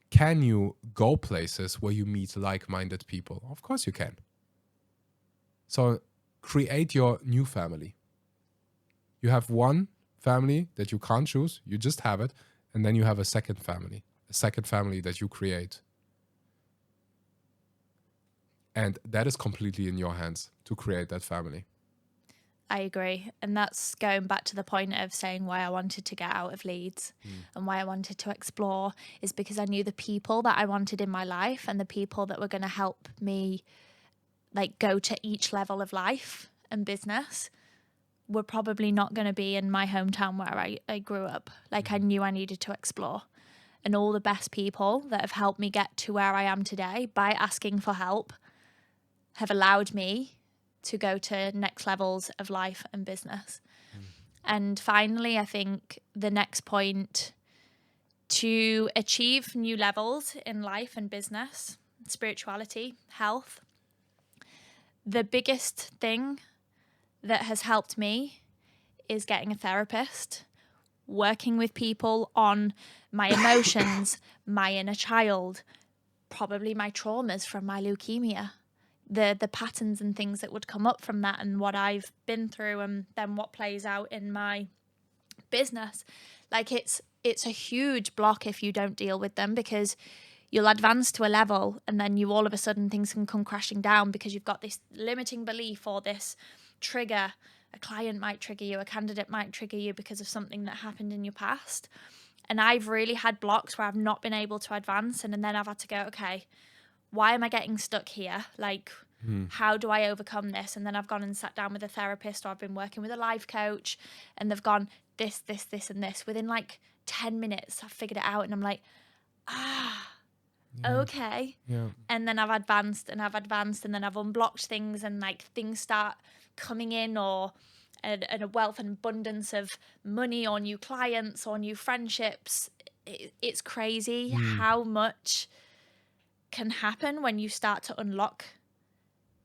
Can you go places where you meet like-minded people? Of course you can. So create your new family. You have one family that you can't choose, you just have it, and then you have a second family that you create. And that is completely in your hands to create that family. I agree. And that's going back to the point of saying why I wanted to get out of Leeds and why I wanted to explore, is because I knew the people that I wanted in my life and the people that were going to help me like go to each level of life and business were probably not going to be in my hometown where I grew up. Like, I knew I needed to explore. And all the best people that have helped me get to where I am today by asking for help have allowed me to go to next levels of life and business. And finally, I think the next point to achieve new levels in life and business, spirituality, health, the biggest thing that has helped me is getting a therapist, working with people on my emotions, my inner child, probably my traumas from my leukemia, the patterns and things that would come up from that and what I've been through, and then what plays out in my business. Like, it's a huge block if you don't deal with them, because you'll advance to a level and then you all of a sudden things can come crashing down because you've got this limiting belief or this trigger. A client might trigger you, a candidate might trigger you because of something that happened in your past. And I've really had blocks where I've not been able to advance, and then I've had to go, okay, why am I getting stuck here? Like, how do I overcome this? And then I've gone and sat down with a therapist, or I've been working with a life coach, and they've gone this, and this. Within like 10 minutes, I've figured it out, and I'm like, okay. Yeah. And then I've advanced, and then I've unblocked things, and like things start coming in, or a wealth and abundance of money, or new clients, or new friendships. It's crazy how much can happen when you start to unlock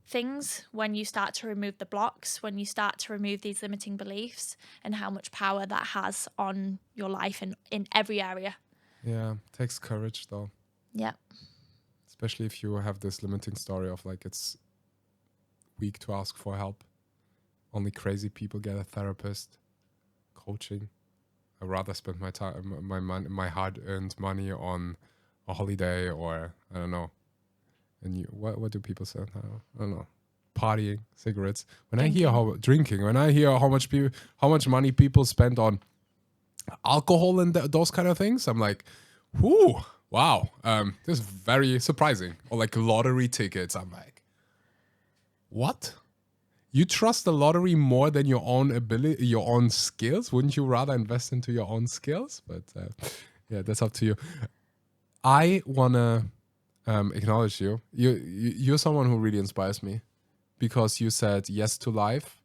things when you start to remove the blocks, when you start to remove these limiting beliefs, and how much power that has on your life and in every area. Yeah, takes courage though. Yeah. Especially if you have this limiting story of like it's weak to ask for help. Only crazy people get a therapist, coaching. I'd rather spend my time, my hard-earned money on a holiday or I don't know. And what do people say? I don't know. Partying, cigarettes. When I hear when I hear how much money people spend on alcohol and those kind of things, I'm like, whoo, wow, this is very surprising. Or like lottery tickets, I'm like, what? You trust the lottery more than your own ability, your own skills? Wouldn't you rather invest into your own skills? But yeah, that's up to you. I wanna acknowledge you. You're someone who really inspires me because you said yes to life,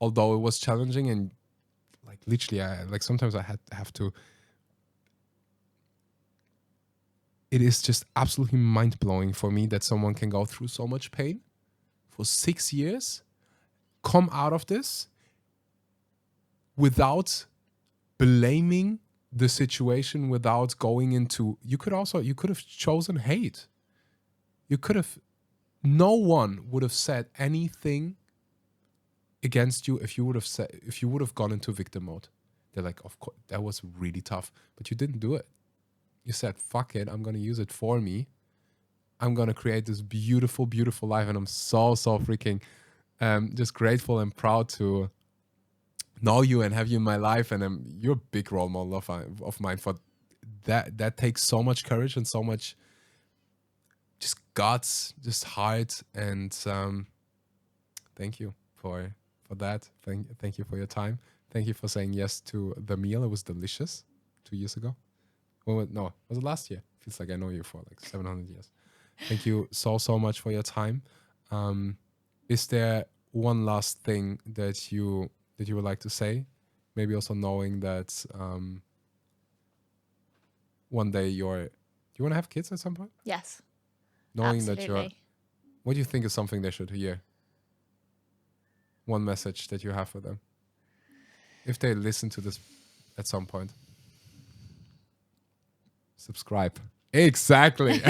although it was challenging and like literally, sometimes I have to. It is just absolutely mind blowing for me that someone can go through so much pain for 6 years, come out of this without blaming the situation, without going into, you could have chosen hate. No one would have said anything against you if you would have gone into victim mode. They're like, of course, that was really tough, but you didn't do it. You said, fuck it, I'm going to use it for me. I'm going to create this beautiful, beautiful life. And I'm so freaking just grateful and proud to know you and have you in my life. And you're a big role model of mine for that. That takes so much courage and so much just guts, just heart. And thank you for that. Thank you for your time. Thank you for saying yes to the meal. It was delicious 2 years ago. Well, no, was it last year? Feels like I know you for like 700 years. Thank you so much for your time. Is there one last thing that you would like to say? Maybe also knowing that one day do you want to have kids at some point? Yes. Knowing absolutely. what do you think is something they should hear? One message that you have for them, if they listen to this at some point. Subscribe. Exactly.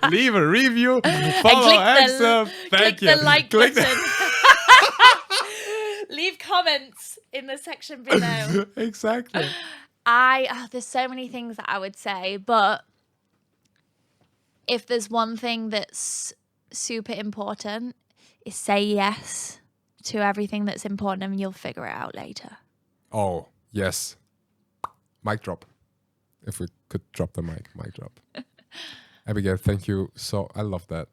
Leave a review. Follow Axel. Thank you. Click the like button. Leave comments in the section below. Exactly. There's so many things that I would say, but if there's one thing that's super important, is say yes to everything that's important and you'll figure it out later. Oh, yes. Mic drop. If we could drop the mic drop. Abigail, thank you. I love that.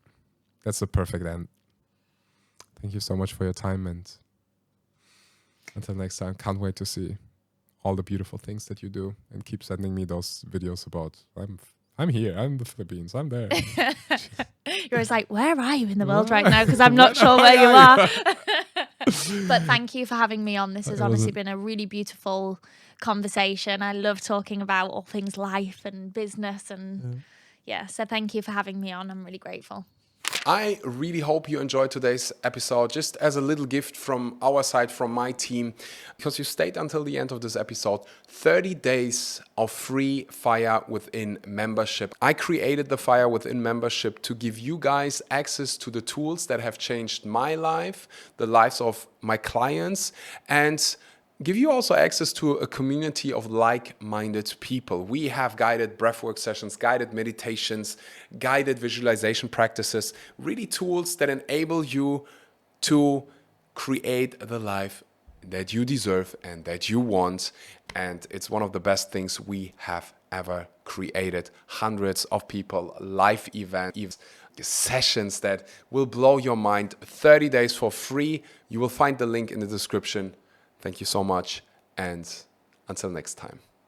That's the perfect end. Thank you so much for your time, and until next time, can't wait to see all the beautiful things that you do, and keep sending me those videos about I'm here, I'm in the Philippines, I'm there. You're always like, where are you in the world right now? Because I'm not sure where you are. But thank you for having me on. This has honestly been a really beautiful conversation. I love talking about all things life and business and so thank you for having me on. I'm really grateful. I really hope you enjoyed today's episode, just as a little gift from our side, from my team, because you stayed until the end of this episode. 30 days of free Fire Within membership. I created the Fire Within membership to give you guys access to the tools that have changed my life, the lives of my clients, and give you also access to a community of like-minded people. We have guided breathwork sessions, guided meditations, guided visualization practices, really tools that enable you to create the life that you deserve and that you want. And it's one of the best things we have ever created. Hundreds of people, live events, sessions that will blow your mind. 30 days for free. You will find the link in the description. Thank you so much, and until next time.